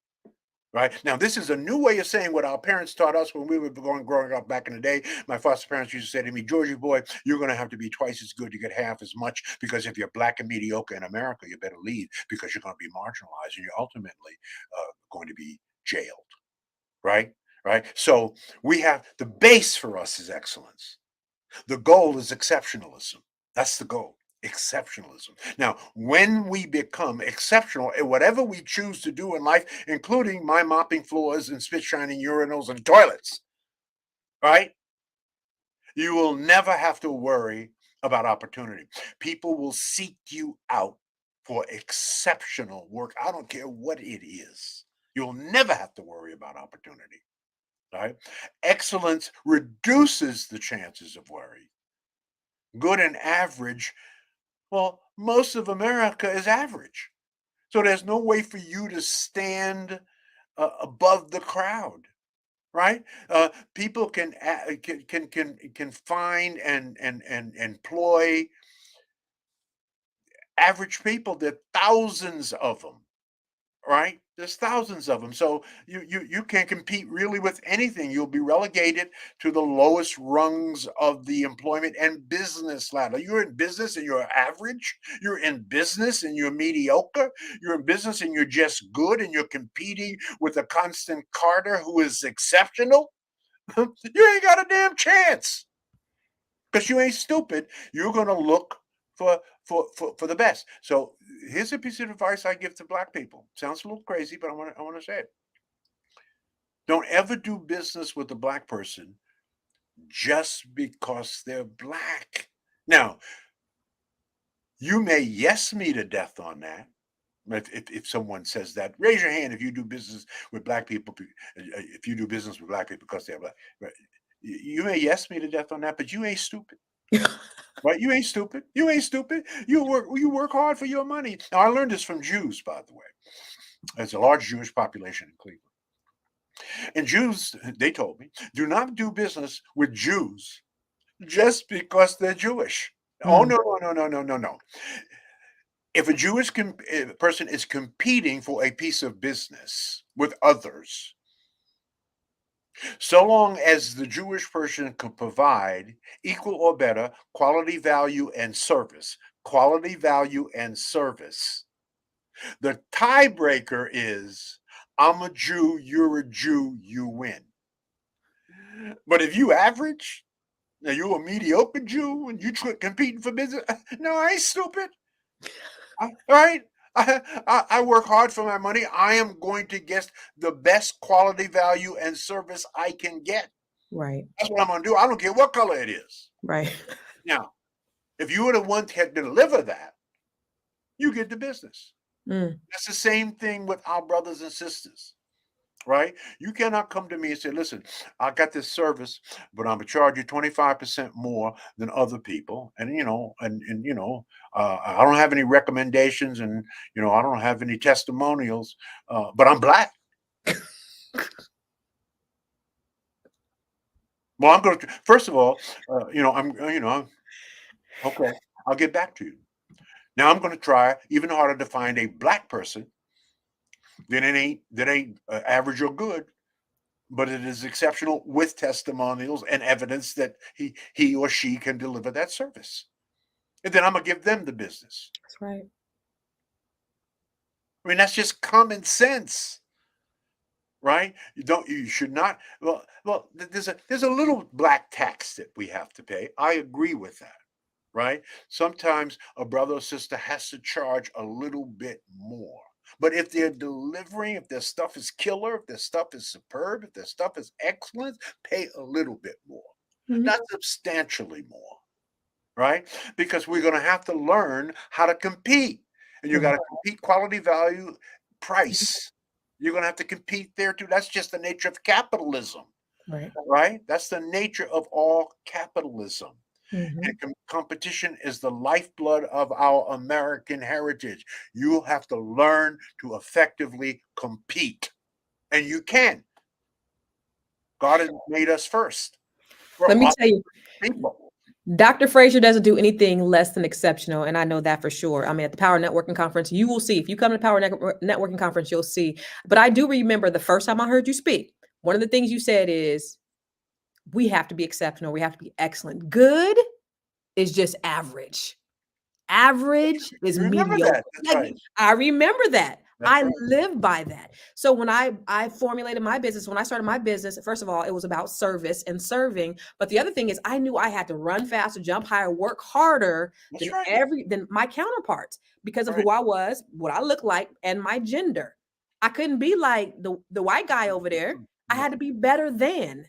Right now, this is a new way of saying what our parents taught us when we were growing up back in the day. My foster parents used to say to me, Georgie boy, you're going to have to be twice as good to get half as much, because if you're Black and mediocre in America, you better leave, because you're going to be marginalized and you're ultimately going to be jailed. Right. So we have the base for us is excellence. The goal is exceptionalism. That's the goal. Exceptionalism. Now, when we become exceptional at whatever we choose to do in life, including my mopping floors and spit shining urinals and toilets, right? You will never have to worry about opportunity. People will seek you out for exceptional work. I don't care what it is. You'll never have to worry about opportunity. Right? Excellence reduces the chances of worry. Good and average, well, most of America is average. So there's no way for you to stand above the crowd, right? People can find and employ average people. There are thousands of them, right? There's thousands of them. So you can't compete really with anything. You'll be relegated to the lowest rungs of the employment and business ladder. You're in business and you're average. You're in business and you're mediocre. You're in business and you're just good, and you're competing with a Constant Carter who is exceptional. You ain't got a damn chance, because you ain't stupid. You're going to look for the best. So here's a piece of advice I give to Black people. Sounds a little crazy, but I want to say it. Don't ever do business with a Black person just because they're Black. Now, you may yes me to death on that. If someone says that, raise your hand if you do business with Black people. If you do business with Black people because they're Black, right? You may yes me to death on that, but you ain't stupid. Right? You ain't stupid. You ain't stupid. You work hard for your money. Now, I learned this from Jews, by the way. There's a large Jewish population in Cleveland. And Jews, they told me, do not do business with Jews just because they're Jewish. Oh, Mm. no, no, no, no, no, no, no. If a person is competing for a piece of business with others, so long as the Jewish person can provide equal or better quality, value, and service, quality, value, and service, the tiebreaker is I'm a Jew, you're a Jew, you win. But if you average, now you're a mediocre Jew and you competing for business. No, I ain't stupid. Right? I work hard for my money. I am going to get the best quality, value, and service I can get. Right. That's what I'm going to do. I don't care what color it is. Right. Now, if you were the one to deliver that, you get the business. Mm. That's the same thing with our brothers and sisters, right? You cannot come to me and say, listen, I got this service, but I'm gonna charge you 25% more than other people. And I don't have any recommendations, and I don't have any testimonials, but I'm black. Well, I'm going to first of all, okay, I'll get back to you. Now I'm going to try even harder to find a black person that ain't average or good, but it is exceptional with testimonials and evidence that he or she can deliver that service. And then I'm gonna give them the business. That's right. I mean, that's just common sense, right? You should not. There's a little black tax that we have to pay. I agree with that, right? Sometimes a brother or sister has to charge a little bit more. But if they're delivering, if their stuff is killer, if their stuff is superb, if their stuff is excellent, pay a little bit more, Mhm. not substantially more, right? Because we're going to have to learn how to compete. And you got Mhm. to compete quality, value, price. You're going to have to compete there too. That's just the nature of capitalism, Right. right? That's the nature of all capitalism. Mhm. And competition is the lifeblood of our American heritage. You have to learn to effectively compete. And you can. God has made us first. We're Let me awesome tell you, people. Dr. Fraser doesn't do anything less than exceptional, and I know that for sure. I mean, at the Power Networking Conference, you will see. If you come to the Power Networking Conference, you'll see. But I do remember the first time I heard you speak, one of the things you said is, we have to be exceptional. We have to be excellent. Good is just average. Average is You remember mediocre. that. That's Like, right. I remember that. That's I right. live by that. So when I formulated my business, when I started my business, first of all, it was about service and serving. But the other thing is I knew I had to run faster, jump higher, work harder That's right. than my counterparts because of Right. who I was, what I look like, and my gender. I couldn't be like the white guy over there. I had No. to be better than.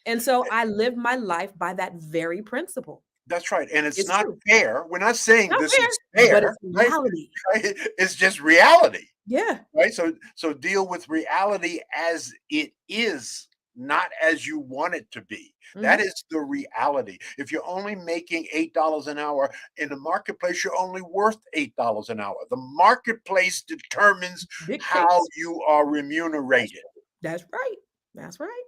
And so I lived my life by that very principle. That's right. And it's It's not true. fair. We're not saying Not this fair, is but it's fair, right? reality. Right? It's just reality. Yeah. Right? So deal with reality as it is, not as you want it to be. That Mhm. is the reality. If you're only making $8 an hour in the marketplace, you're only worth $8 an hour. The marketplace determines how Dictates. you are That's remunerated. right. That's right. That's right.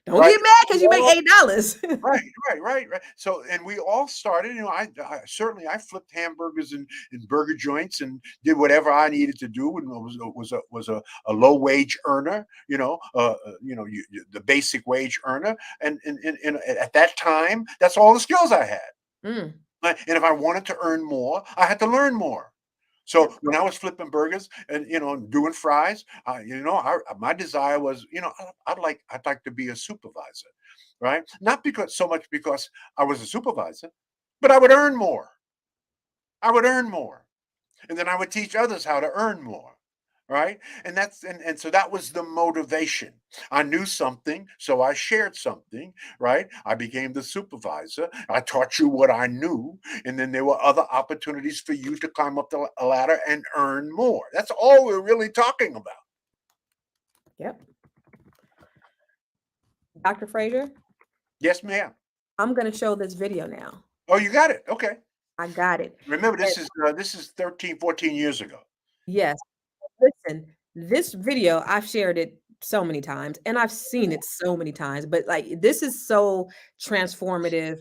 Don't Right? get mad because We you make all $8. Right, right. So, and we all started. I certainly I flipped hamburgers in burger joints and did whatever I needed to do, and was a low wage earner. The basic wage earner, and at that time, that's all the skills I had. Mm. And if I wanted to earn more, I had to learn more. Yep. So when I was flipping burgers and doing fries, my desire was, I'd like to be a supervisor, right? Not because so much because I was a supervisor, but I would earn more. I would earn more, and then I would teach others how to earn more. Right. And so that was the motivation. I knew something, so I shared something. Right. I became the supervisor. I taught you what I knew. And then there were other opportunities for you to climb up the ladder and earn more. That's all we're really talking about. Yep. Dr. Fraser, Yes, ma'am. I'm going to show this video now. Oh, you got it. Okay. I got it. Remember, And this is 13, 14 years ago. yes, listen, this video, I've shared it so many times and I've seen it so many times, but like this is so transformative.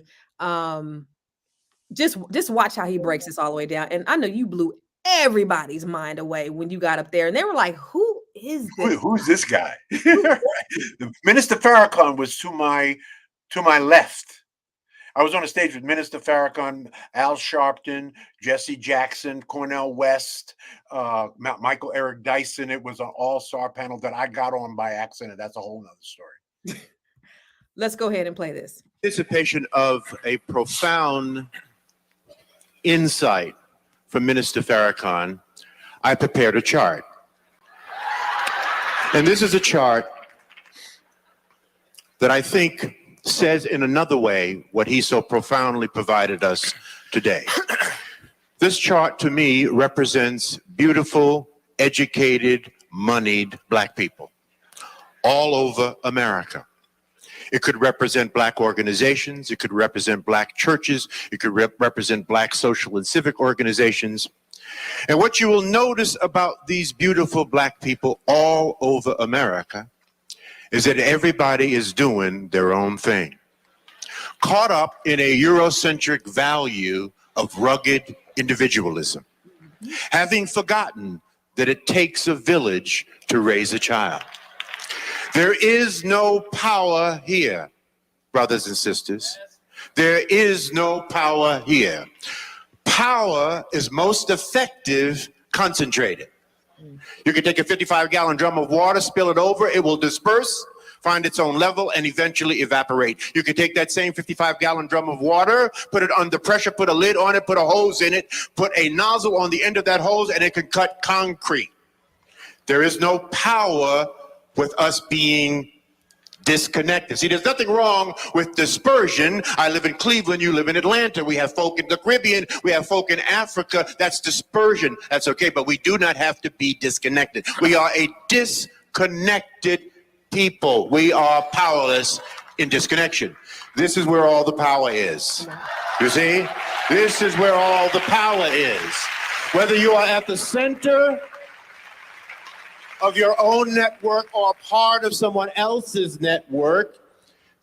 Just watch how he breaks this all the way down. And I know you blew everybody's mind away when you got up there. And they were like, who is this? Who's this guy? The Minister Farrakhan was to my left. I was on a stage with Minister Farrakhan, Al Sharpton, Jesse Jackson, Cornel West, Michael Eric Dyson. It was an all-star panel that I got on by accident. That's a whole nother story. Let's go ahead and play this. Anticipation of a profound insight from Minister Farrakhan, I prepared a chart. And this is a chart that I think says in another way what he so profoundly provided us today. This chart to me represents beautiful, educated, moneyed Black people all over America. It could represent Black organizations. It could represent Black churches. It could represent Black social and civic organizations. And what you will notice about these beautiful Black people all over America is that everybody is doing their own thing, caught up in a Eurocentric value of rugged individualism, having forgotten that it takes a village to raise a child. There is no power here, brothers and sisters. There is no power here. Power is most effective concentrated. You can take a 55-gallon drum of water, spill it over, it will disperse, find its own level, and eventually evaporate. You can take that same 55-gallon drum of water, put it under pressure, put a lid on it, put a hose in it, put a nozzle on the end of that hose, and it can cut concrete. There is no power with us being disconnected. See, there's nothing wrong with dispersion. I live in Cleveland, you live in Atlanta. We have folk in the Caribbean, we have folk in Africa. That's dispersion. That's okay, but we do not have to be disconnected. We are a disconnected people. We are powerless in disconnection. This is where all the power is. You see? This is where all the power is. Whether you are at the center of your own network or part of someone else's network,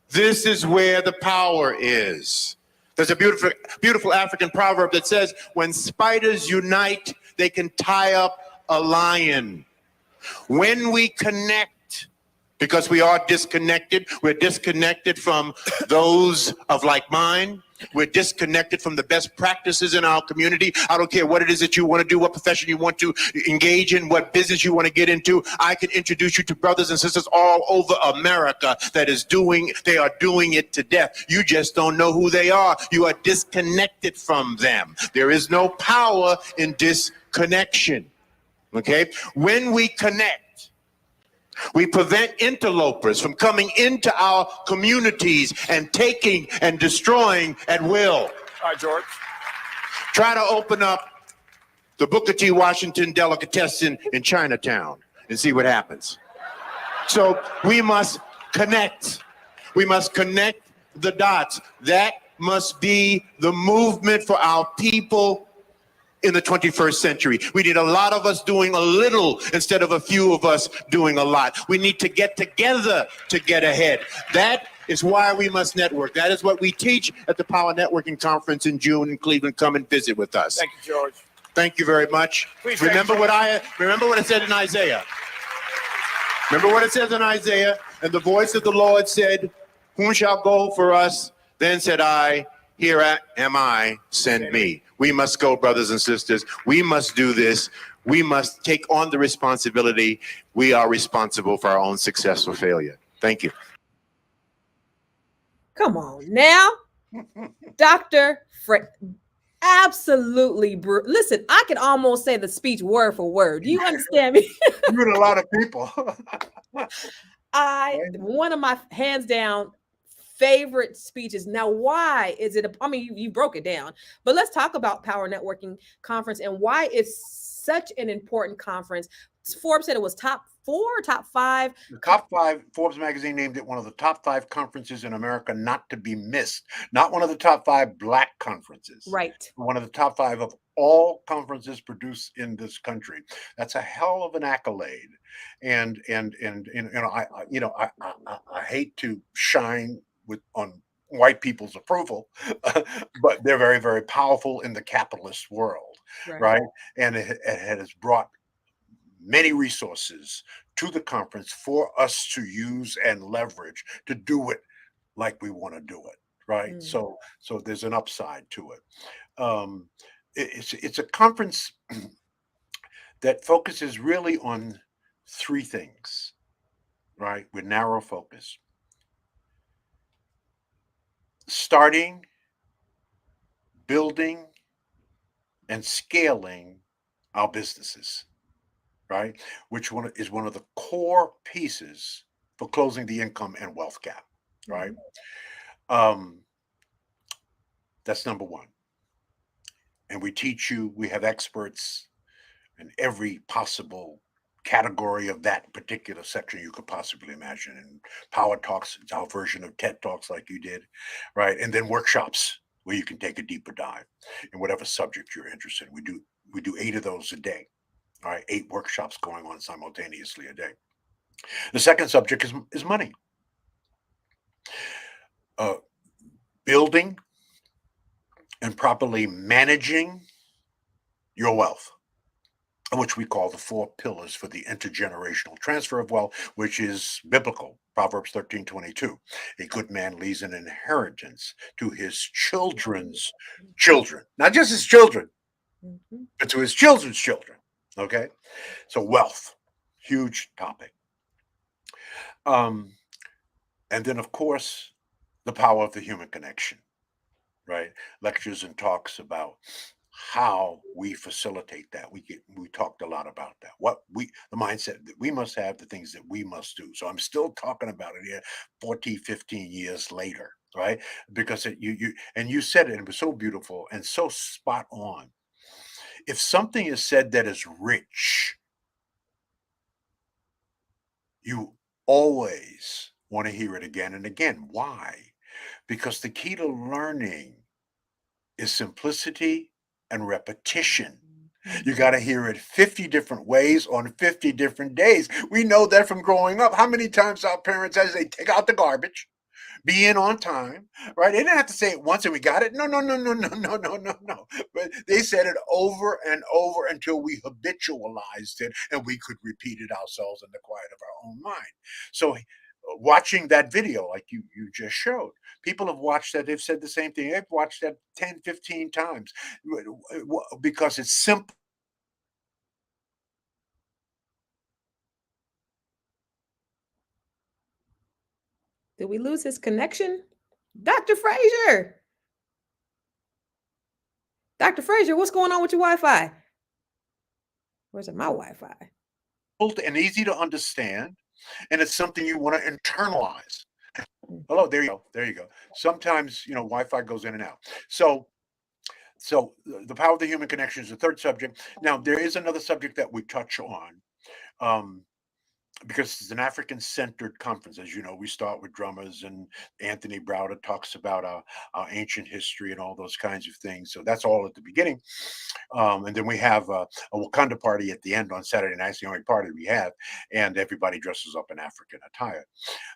this is where the power is. There's a beautiful African proverb that says, when spiders unite, they can tie up a lion. When we connect, because we are disconnected, we're disconnected from those of like mind. We're disconnected from the best practices in our community. I don't care what it is that you want to do, what profession you want to engage in, what business you want to get into. I can introduce you to brothers and sisters all over America they are doing it to death. You just don't know who they are. You are disconnected from them. There is no power in disconnection. Okay? When we connect, we prevent interlopers from coming into our communities and taking and destroying at will. All right, George. Try to open up the Booker T. Washington delicatessen in Chinatown and see what happens. So we must connect. We must connect the dots. That must be the movement for our people in the 21st century. We need a lot of us doing a little instead of a few of us doing a lot. We need to get together to get ahead. That is why we must network. That is what we teach at the Power Networking Conference in June in Cleveland. Come and visit with us. Thank you, George. Thank you very much. Please remember what it said in Isaiah. Remember what it says in Isaiah. And the voice of the Lord said, whom shall go for us? Then said I, here am I, send me. We must go, brothers and sisters. We must do this. We must take on the responsibility. We are responsible for our own success or failure. Thank you. Come on now. Dr. Fraser. Absolutely. Listen, I can almost say the speech word for word. Do you understand me? You and a lot of people. One of my hands down favorite speeches. Now, why is it? I mean, you broke it down, but let's talk about Power Networking Conference and why it's such an important conference. Forbes said it was top 4, top 5. The top 5, Forbes magazine named it one of the top 5 conferences in America not to be missed. Not one of the top 5 Black conferences. Right. One of the top 5 of all conferences produced in this country. That's a hell of an accolade. And I hate to shine on white people's approval, but they're very, very powerful in the capitalist world, Right. right? And it has brought many resources to the conference for us to use and leverage to do it like we want to do it, right? Mm. So there's an upside to it. Um, it's a conference that focuses really on three things, right? With narrow focus: starting, building, and scaling our businesses, right? Which one is one of the core pieces for closing the income and wealth gap, right? Mhm. Um, that's number one. And we teach you, we have experts in every possible category of that particular section you could possibly imagine. And Power Talks, it's our version of TED Talks, like you did, right? And then workshops where you can take a deeper dive in whatever subject you're interested in. We do 8 of those a day. All right, 8 workshops going on simultaneously a day. The second subject is money. Uh, Building and properly managing your wealth, which we call the 4 pillars for the intergenerational transfer of wealth, which is biblical. Proverbs 13:22. A good man leaves an inheritance to his children's children. Not just his children, Mhm. but to his children's children. Okay? So wealth, huge topic. Um, and then of course, the power of the human connection, right? Lectures and talks about how we facilitate that. We talked a lot about that. What we the mindset that we must have, the things that we must do. So I'm still talking about it here 14, 15 years later, right? Because you said it, and it was so beautiful and so spot on. If something is said that is rich, you always want to hear it again and again. Why? Because the key to learning is simplicity and repetition. Mhm. You got to hear it 50 different ways on 50 different days. We know that from growing up. How many times our parents, as they take out the garbage, be in on time, right? They didn't have to say it once and we got it. No, no, no, no, no, no, no, no, no. But they said it over and over until we habitualized it and we could repeat it ourselves in the quiet of our own mind. So watching that video like you just showed, people have watched that. They've said the same thing. They've watched that 10, 15 times because it's simple. Did we lose his connection? Dr. Fraser. Dr. Fraser, what's going on with your Wi-Fi? Where's my Wi-Fi? And easy to understand, and it's something you want to internalize. Mm. Hello, there you go. There you go. Sometimes, Wi-Fi goes in and out. So the power of the human connection is the third subject. Now, there is another subject that we touch on, um, because it's an African-centered conference. As you know, we start with drummers, and Anthony Browder talks about our ancient history and all those kinds of things. So that's all at the beginning. And then we have a Wakanda party at the end on Saturday night. It's the only party we have, and everybody dresses up in African attire.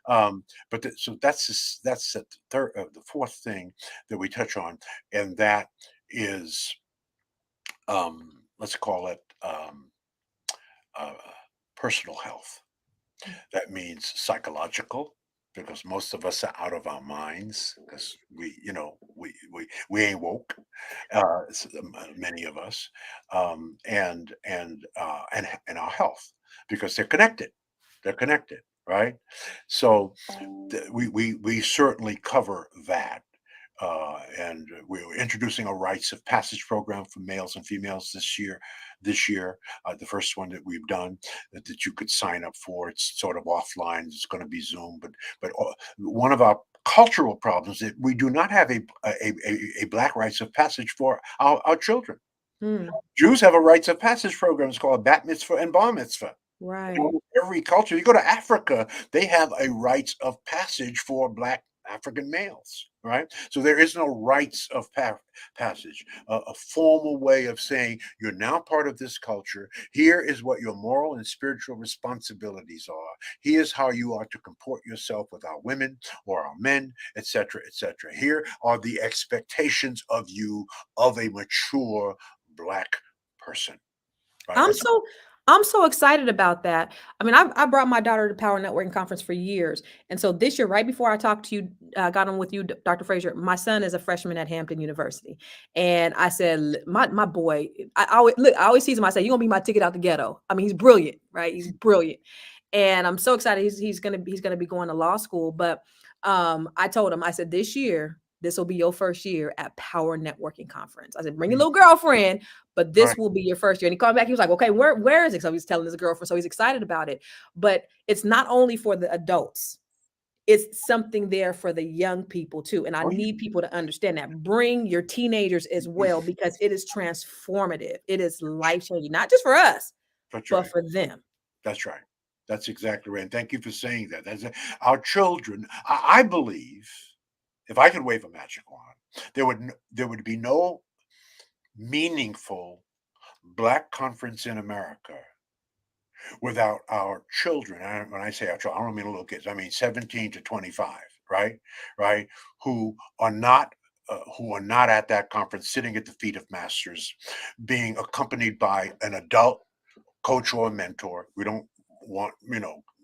So that's the fourth thing that we touch on, and that is, let's call it, uh, personal health. That means psychological, because most of us are out of our minds because we ain't woke, many of us, and our health, because they're connected. They're connected, right? So we certainly cover that. And we're introducing a rites of passage program for males and females this year. The first one that we've done that you could sign up for. It's sort of offline. It's going to be Zoom, but one of our cultural problems is that we do not have a black rites of passage for our children. Hmm. Jews have a rites of passage program. It's called bat mitzvah and bar mitzvah. Right. Every culture, you go to Africa, they have a rites of passage for black African males, right? So there is no rites of passage, a formal way of saying you're now part of this culture. Here is what your moral and spiritual responsibilities are. Here's how you are to comport yourself with our women or our men, etc., etc. Here are the expectations of you of a mature Black person, right? I'm That's so I'm so excited about that. I mean, I brought my daughter to Power Networking Conference for years, and so this year, right before I talked to you, got on with you, Dr. Fraser, my son is a freshman at Hampton University, and I said, My boy, I always look, I always tease him. I say, you're gonna be my ticket out the ghetto. I mean, he's brilliant, right? He's brilliant, and I'm so excited. He's gonna be going to law school, but I told him, I said, this year. This will be your first year at Power Networking Conference. I said, bring your little girlfriend, but this right. will be your first year. And he called back. He was like, okay, where is it? So he's telling his girlfriend. So he's excited about it. But it's not only for the adults, it's something there for the young people too. And I Oh, yeah. need people to understand that. Bring your teenagers as well, because it is transformative. It is life changing, not just for us, That's but right. for them. That's right. That's exactly right. And thank you for saying that. Our children. I believe if I could wave a magic wand, there would be no meaningful Black conference in America without our children. And when I say our children, I don't mean little kids. I mean 17 to 25, right? Right? Who are not who are not at that conference, sitting at the feet of masters, being accompanied by an adult coach or a mentor. We don't want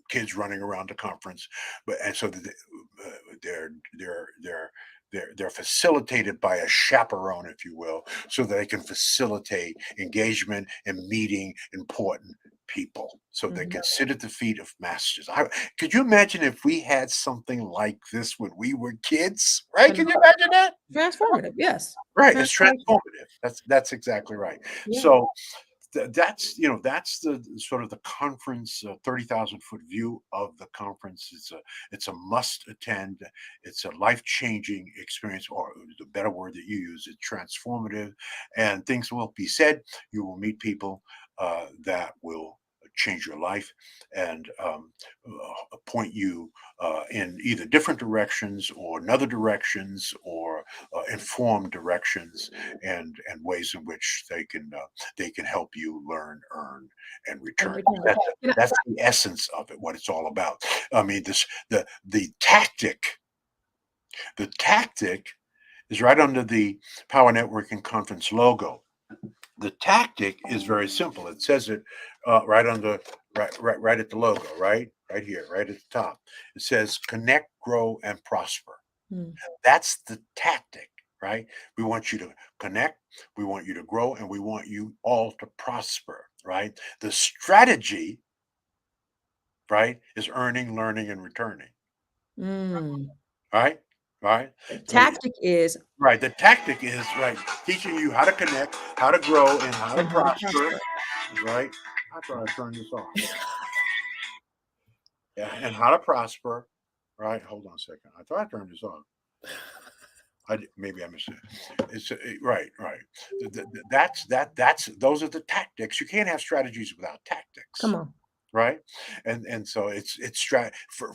kids running around the conference, but and so they're they're they're they're facilitated by a chaperone, if you will, so that they can facilitate engagement and meeting important people, so they Mhm. can sit at the feet of masters. Could you imagine if we had something like this when we were kids? Right? Can you imagine that? Transformative, yes. Right. It's Transformational. transformative. That's exactly right. Yeah. So that's the sort of the conference 30,000-foot view of the conference. It's a must attend. It's a life-changing experience, or the better word that you use is transformative, and things will be said. You will meet people that will change your life and point you in either different directions or another directions, or informed directions, and ways in which they can help you learn, earn, and And return. return. You know, That's the essence of it, what it's all about. I mean, the tactic is right under the Power Networking Conference logo. The tactic is very simple. It says it right under right at the logo, right here, right at the top. It says connect, grow, and prosper. mm, That's the tactic, right? We want you to connect, we want you to grow, and we want you all to prosper, right? The strategy, right, is earning, learning, and returning, mm. right? Right? The The, tactic is right. The tactic is, right, teaching you how to connect, how to grow, and how to and how to prosper, prosper. right? I thought I turned this off. Yeah, and how to prosper, right? Hold on a second. I thought I turned this off. Maybe I missed it. It's right, right. That's those are the tactics. You can't have strategies without Come tactics, on. right? And so it's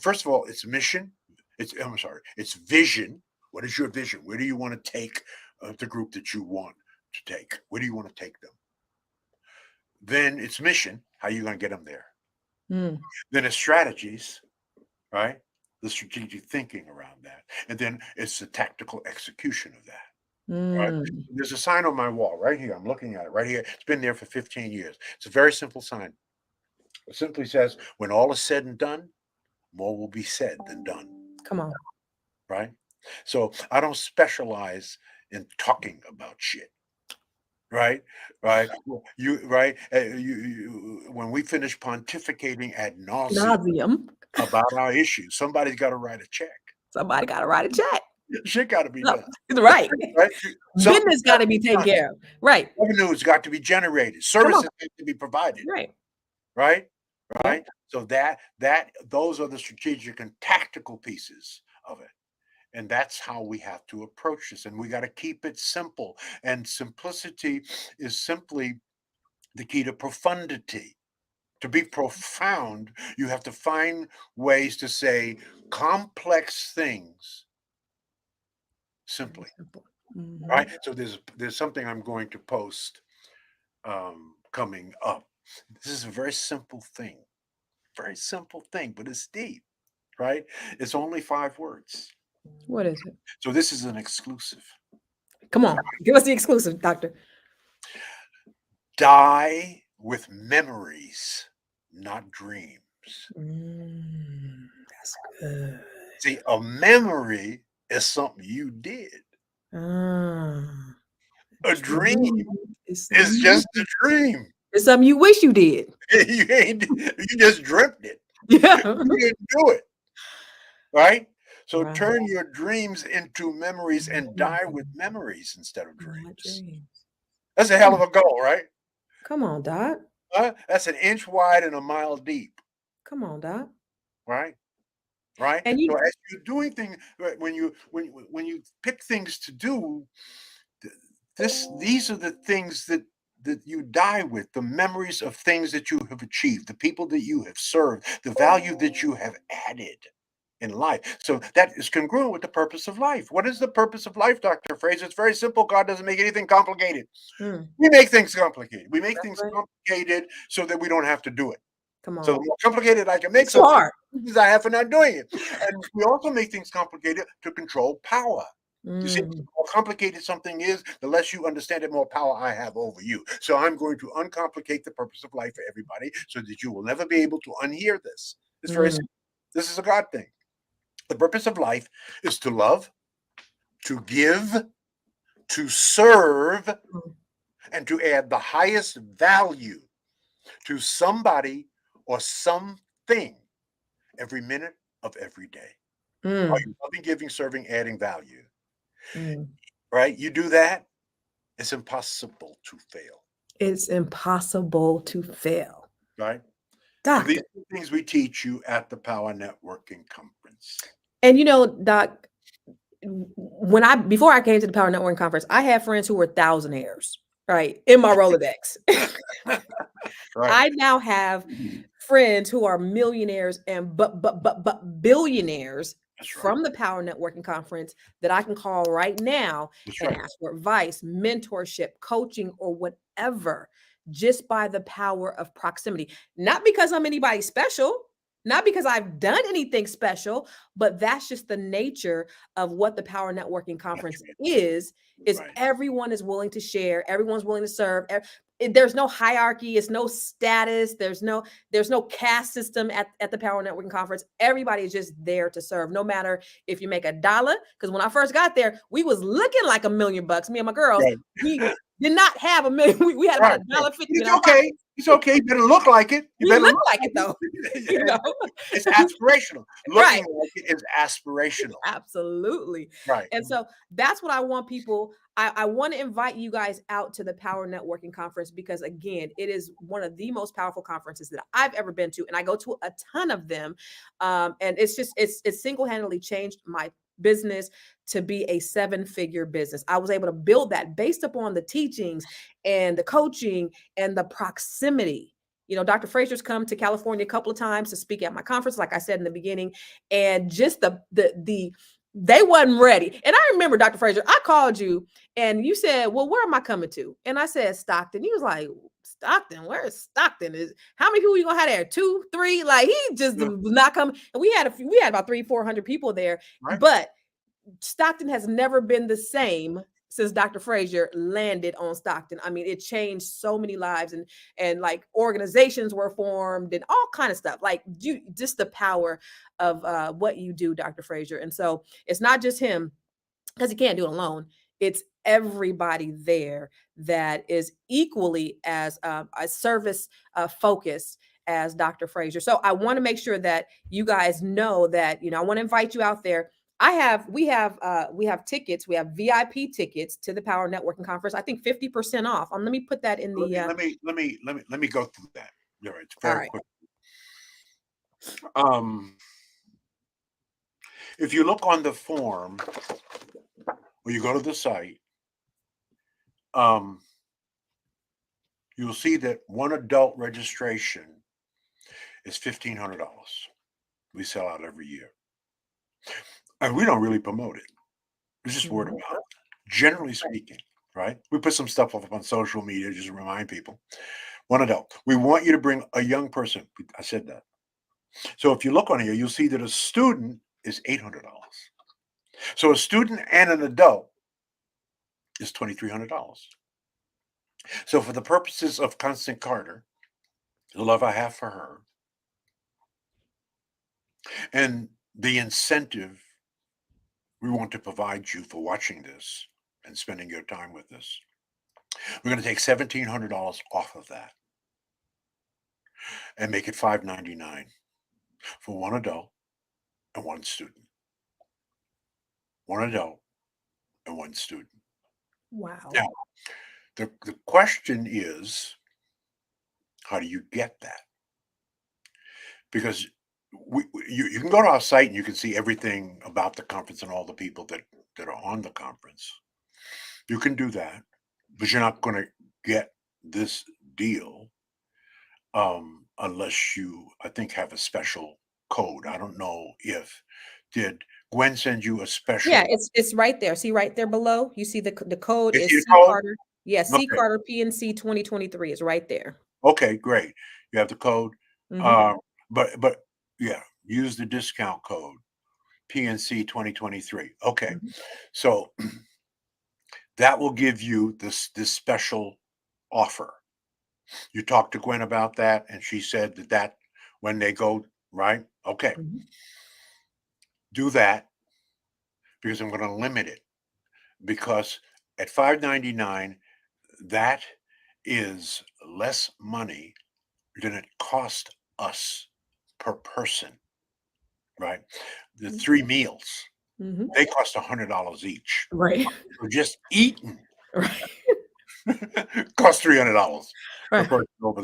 first of all, it's mission. I'm sorry, it's vision. What is your vision? Where do you want to take the group that you want to take? Where do you want to take them? Then it's mission. How are you going to get them there? Mm, Then it's strategies, right? The strategic thinking around that, and then it's the tactical execution of that. Right? mm. There's a sign on my wall right here. I'm looking at it right here. It's been there for 15 years. It's a very simple sign. It simply says, when all is said and done, more will be said than done. Come on. Right? So I don't specialize in talking about shit. Right? Right? Well, when we finish pontificating ad nauseum Nauseum. about our issues, somebody's got to write a check. Somebody got to write a check. Shit got to be No, done. right. Right? Something's Business got got to to be be taken done. care of. Right. Revenue's got to be generated. Come on. Services have to be provided. Right. Right? Yep. Right? So that those are the strategic and tactical pieces of it. And that's how we have to approach this. And we got to keep it simple. And simplicity is simply the key to profundity. To be profound, you have to find ways to say complex things simply. Simple. Mhm. Right. So there's something I'm going to post coming up. This is a very simple thing, but it's deep. Right. It's only 5 words. What is it? So this is an exclusive. Come on, give us the exclusive, doctor. Die with memories, not dreams. That's good. See, a memory is something you did. Ah, A dream dream is is just a dream. it's something you wish you did. You just dreamt it. Yeah. You didn't do it. Right? So Right. turn your dreams into memories and die with Mhm. memories instead of Not dreams. dreams. That's a hell of a goal, right? Come on, Doc. That's an inch wide and a mile deep, Come on, Doc. right? Right. And So you as you're doing things, right, when you pick things to do, these are the things that you die with, the memories of things that you have achieved, the people that you have served, the value that you have added in life. So that is congruent with the purpose of life. What is the purpose of life, Dr. Fraser? It's very simple. God doesn't make anything complicated. Mm, We make things complicated. We make that's things right. complicated so that we don't have to do it. Come So on. the more complicated I can make It's too something, hard. the reasons I have for not doing it. And we also make things complicated to control power. You see, the Mm, more complicated something is, the less you understand it, more power I have over you. So I'm going to uncomplicate the purpose of life for everybody so that you will never be able to unhear this. It's very mm, simple. This is a God thing. The purpose of life is to love, to give, to serve, mm, and to add the highest value to somebody or something every minute of every day. Are mm, you loving, giving, serving, adding value? mm. Right? You do that, it's impossible to fail. It's impossible to fail. Right? So these Doctor. are the things we teach you at the Power Networking Conference. And you know, Doc, when before I came to the Power Networking Conference, I had friends who were thousandaires, right? In my Rolodex. Right. I now have friends who are millionaires and but billionaires That's right. from the Power Networking Conference that I can call right now That's and right. ask for advice, mentorship, coaching, or whatever, just by the power of proximity. Not because I'm anybody special, not because I've done anything special, but that's just the nature of what the Power Networking That's Conference right. is Right. everyone is willing to share, everyone's willing to serve. There's no hierarchy, it's no status, there's no caste system at the Power Networking Conference. Everybody is just there to serve, no matter if you make $1. Because when I first got there, we was looking like $1,000,000. Me and my girls, Right. we did not have a million. We had about Right. a Right. dollar But fifty in it's our pocket. okay. It's okay. You better look like it. You We better look look like like it though, you it. know. It's aspirational. Right. Looking like it is aspirational. Absolutely. Right. And so that's what I want people. I want to invite you guys out to the Power Networking Conference because, again, it is one of the most powerful conferences that I've ever been to. And I go to a ton of them. And it's single handedly changed my business to be a 7-figure business. I was able to build that based upon the teachings and the coaching and the proximity. You know, Dr. Fraser's come to California a couple of times to speak at my conference, like I said in the beginning, and just the they wasn't ready. And I remember, Dr. Fraser, I called you and you said, well, where am I coming to? And I said, Stockton. He was like, Stockton, where is Stockton? Is how many people you gonna have there? 2, 3? Like he just Yeah. was not coming. And we had about 300-400 people there, Right. but Stockton has never been the same since Dr. Fraser landed on Stockton. I mean, it changed so many lives, and like organizations were formed and all kind of stuff. Like just the power of what you do, Dr. Fraser. And so it's not just him because he can't do it alone. It's everybody there that is equally as a service focused as Dr. Fraser. So I want to make sure that you guys know that, I want to invite you out there. We have tickets. We have VIP tickets to the Power Networking Conference. I think 50% off. Let me put that in the. Let me go through that. All right. It's All very right. quick. If you look on the form or you go to the site, you'll see that one adult registration is $1,500. We sell out every year. And we don't really promote it. It's just word of Mhm. mouth, generally Right. speaking, right? We put some stuff up on social media just to remind people. One adult. We want you to bring a young person. I said that. So if you look on here, you'll see that a student is $800. So a student and an adult is $2,300. So for the purposes of Constant Carter, the love I have for her, and the incentive we want to provide you for watching this and spending your time with us, we're going to take $1,700 off of that and make it $599 for one adult and one student. One adult and one student. Wow. Now, the question is, how do you get that? Because you can go to our site and you can see everything about the conference and all the people that are on the conference. You can do that, but you're not going to get this deal unless you, I think, have a special code. I don't know if did Gwen send you a Yeah, special. it's right there. See right there below? You see the code Is is it C a code? Carter. Yeah, C Okay, Carter PNC 2023 is right there. okay, great. You have the code, Mhm. um, but yeah, use the discount code PNC 2023. Okay, Mhm. so that will give you this special offer. You talked to Gwen about that, and she said that when they go right, okay, Mhm. do that because I'm going to limit it because at 599 that is less money than it cost us per person, right? The Mm. three meals Mhm. they cost $100 each. Right. So just eating Right. costs $300 per Right. person over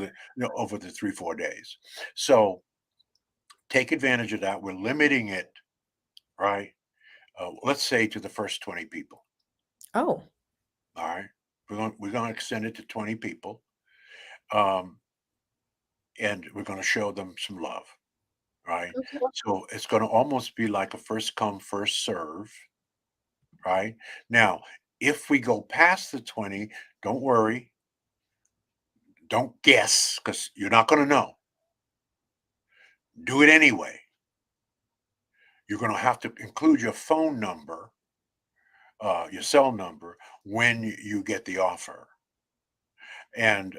the 3-4 days. So take advantage of that. We're limiting it, right? Let's say to the first 20 people. Oh, All right, we're going to extend it to 20 people, um, and we're going to show them some love, right? okay. So it's going to almost be like a first come first serve, right? Now, if we go past the 20, don't worry, don't guess because you're not going to know. Do it anyway. You're going to have to include your phone number, your cell number when you get the offer, and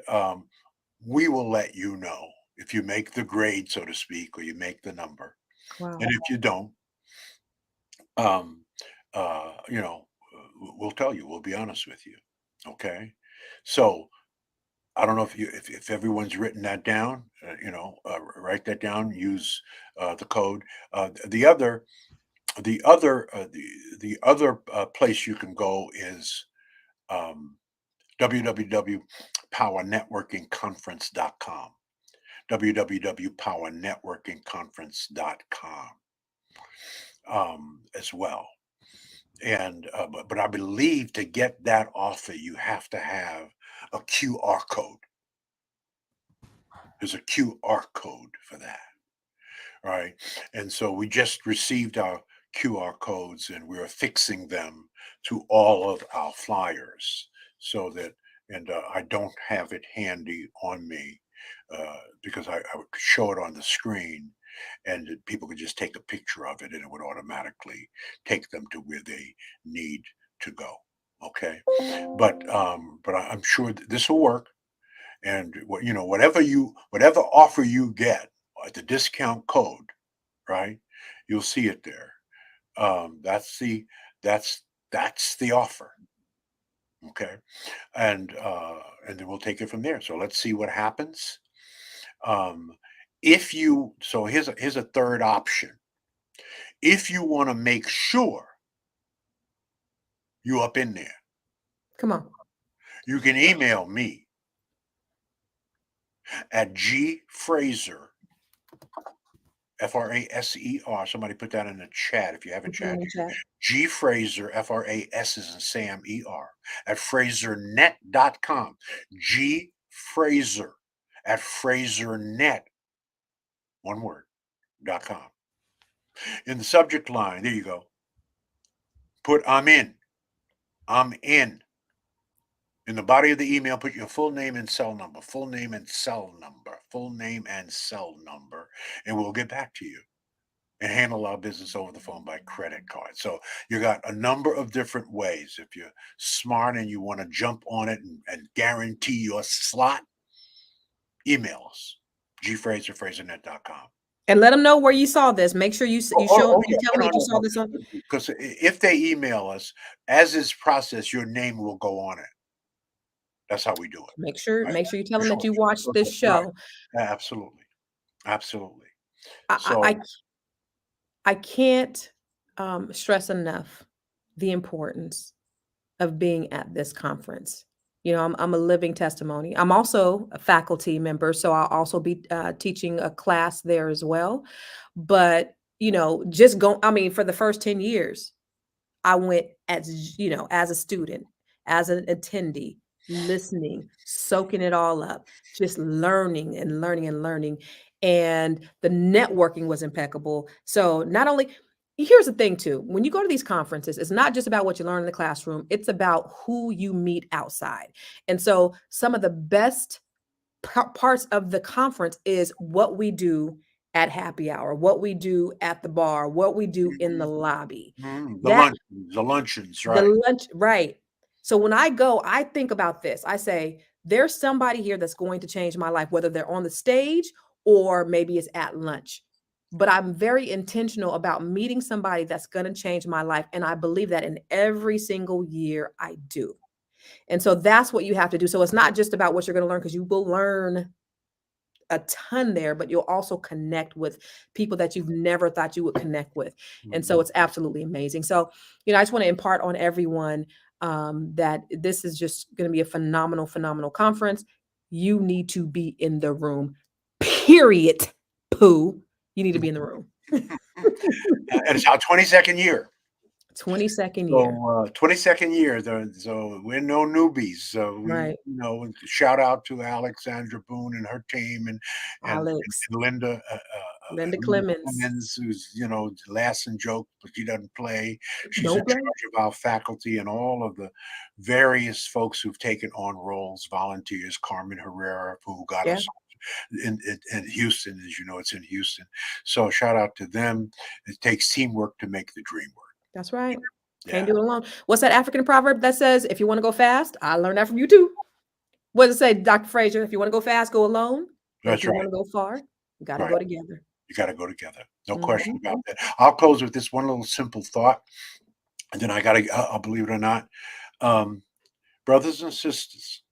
we will let you know if you make the grade, so to speak, or you make the number. And Wow. if you don't, um, we'll tell you. We'll be honest with you. Okay. So I don't know if everyone's written that down. Write that down. Use the code. The other place you can go is um, www.powernetworkingconference.com. www.powernetworkingconference.com as well. And but I believe to get that offer, you have to have a QR code. There's a QR code for that, right? And so we just received our QR codes and we're affixing them to all of our flyers so that, and I don't have it handy on me because I would show it on the screen and people could just take a picture of it and it would automatically take them to where they need to go. Okay. But I'm sure this will work. And whatever offer you get at the discount code, right? You'll see it there. That's that's the offer. Okay, and then we'll take it from there. So let's see what happens. Um, if you so here's a third option. If you want to make sure you up in there, Come on. you can email me at gfraser Fraser. Somebody put that in the chat if you have a Put it in chat. the chat. G Fraser, Fras is in Sam ER at frasernet.com. G Fraser at frasernet, one word, .com. In the subject line, there you go. Put I'm in. I'm in. In the body of the email, put your full name and cell number, full name and cell number, full name and cell number, and we'll get back to you and handle our business over the phone by credit card. So you got a number of different ways. If you're smart and you want to jump on it and guarantee your slot, email us, gfraser@frasernet.com. And let them know where you saw this. Make sure you show you Yeah. tell them that you saw this on. Because if they email us, as is processed, your name will go on it. That's how we do it. Make sure Right? you tell them Sure. that you watched this Right. show. Absolutely. Absolutely. I So I, I can't stress enough the importance of being at this conference. You know, I'm a living testimony. I'm also a faculty member, so I'll also be teaching a class there as well. But you know, just go. I mean, for the first 10 years, I went as, you know, as a student, as an attendee, listening, soaking it all up, just learning and learning and learning. And the networking was impeccable. So not only, here's the thing too, when you go to these conferences, it's not just about what you learn in the classroom, it's about who you meet outside. And so some of the best parts of the conference is what we do at happy hour, what we do at the bar, what we do in the lobby. That the luncheons, the right? lunch, right. So when I go, I think about this. I say, there's somebody here that's going to change my life, whether they're on the stage or maybe it's at lunch. But I'm very intentional about meeting somebody that's going to change my life. And I believe that in every single year I do. And so that's what you have to do. So it's not just about what you're going to learn, because you will learn a ton there, but you'll also connect with people that you've never thought you would connect with. And so Mhm. it's absolutely amazing. So, you know, I just want to impart on everyone that this is just going to be a phenomenal, phenomenal conference. You need to be in the room, period. Pooh. You need to be in the room. And it's our 22nd year. 22nd year. So 22nd year. So we're no newbies. So we, Right. shout out to Alexandra Boone and her team and Alex, Linda Linda Linda Clemens. Clemens, who's laughs and jokes, but she doesn't play. She's in Don't play. charge of our faculty and all of the various folks who've taken on roles, volunteers. Carmen Herrera, who got Yeah, us in Houston, as you know, it's in Houston. So shout out to them. It takes teamwork to make the dream work. that's right. Can't Yeah, do it alone. What's that African proverb that says, if you want to go fast, I learned that from you too. What does it say, Dr. Fraser? If you want to go fast, go alone. But if that's you want right. to go far, you got to Right. go together. You got to go together. No question Mhm. about that. I'll close with this one little simple thought, and then I'll believe it or not. Um, brothers and sisters,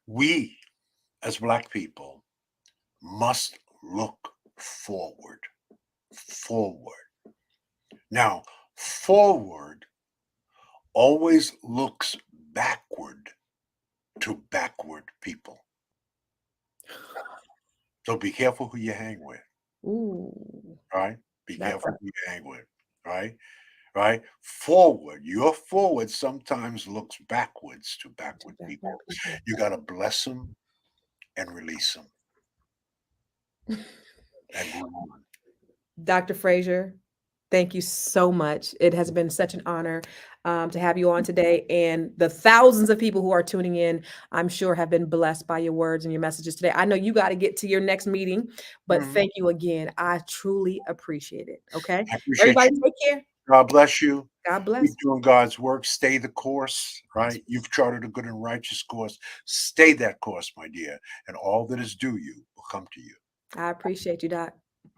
we as Black people must look forward. Forward. Now, forward always looks backward to backward people. So be careful who you hang with, Ooh, right? Be that's careful a who you hang with, right? Right? Forward. Your forward sometimes looks backwards to backward backward people. people. You got to bless them and release them and move on. Dr. Fraser, thank you so much. It has been such an honor to have you on today. And the thousands of people who are tuning in, I'm sure, have been blessed by your words and your messages today. I know you got to get to your next meeting, but Mhm. thank you again. I truly appreciate it. Okay. I appreciate Everybody, you. take care. God bless you. God Keep bless. doing God's work. Stay the course, right? You've charted a good and righteous course. Stay that course, my dear, and all that is due you will come to you. I appreciate you, Doc.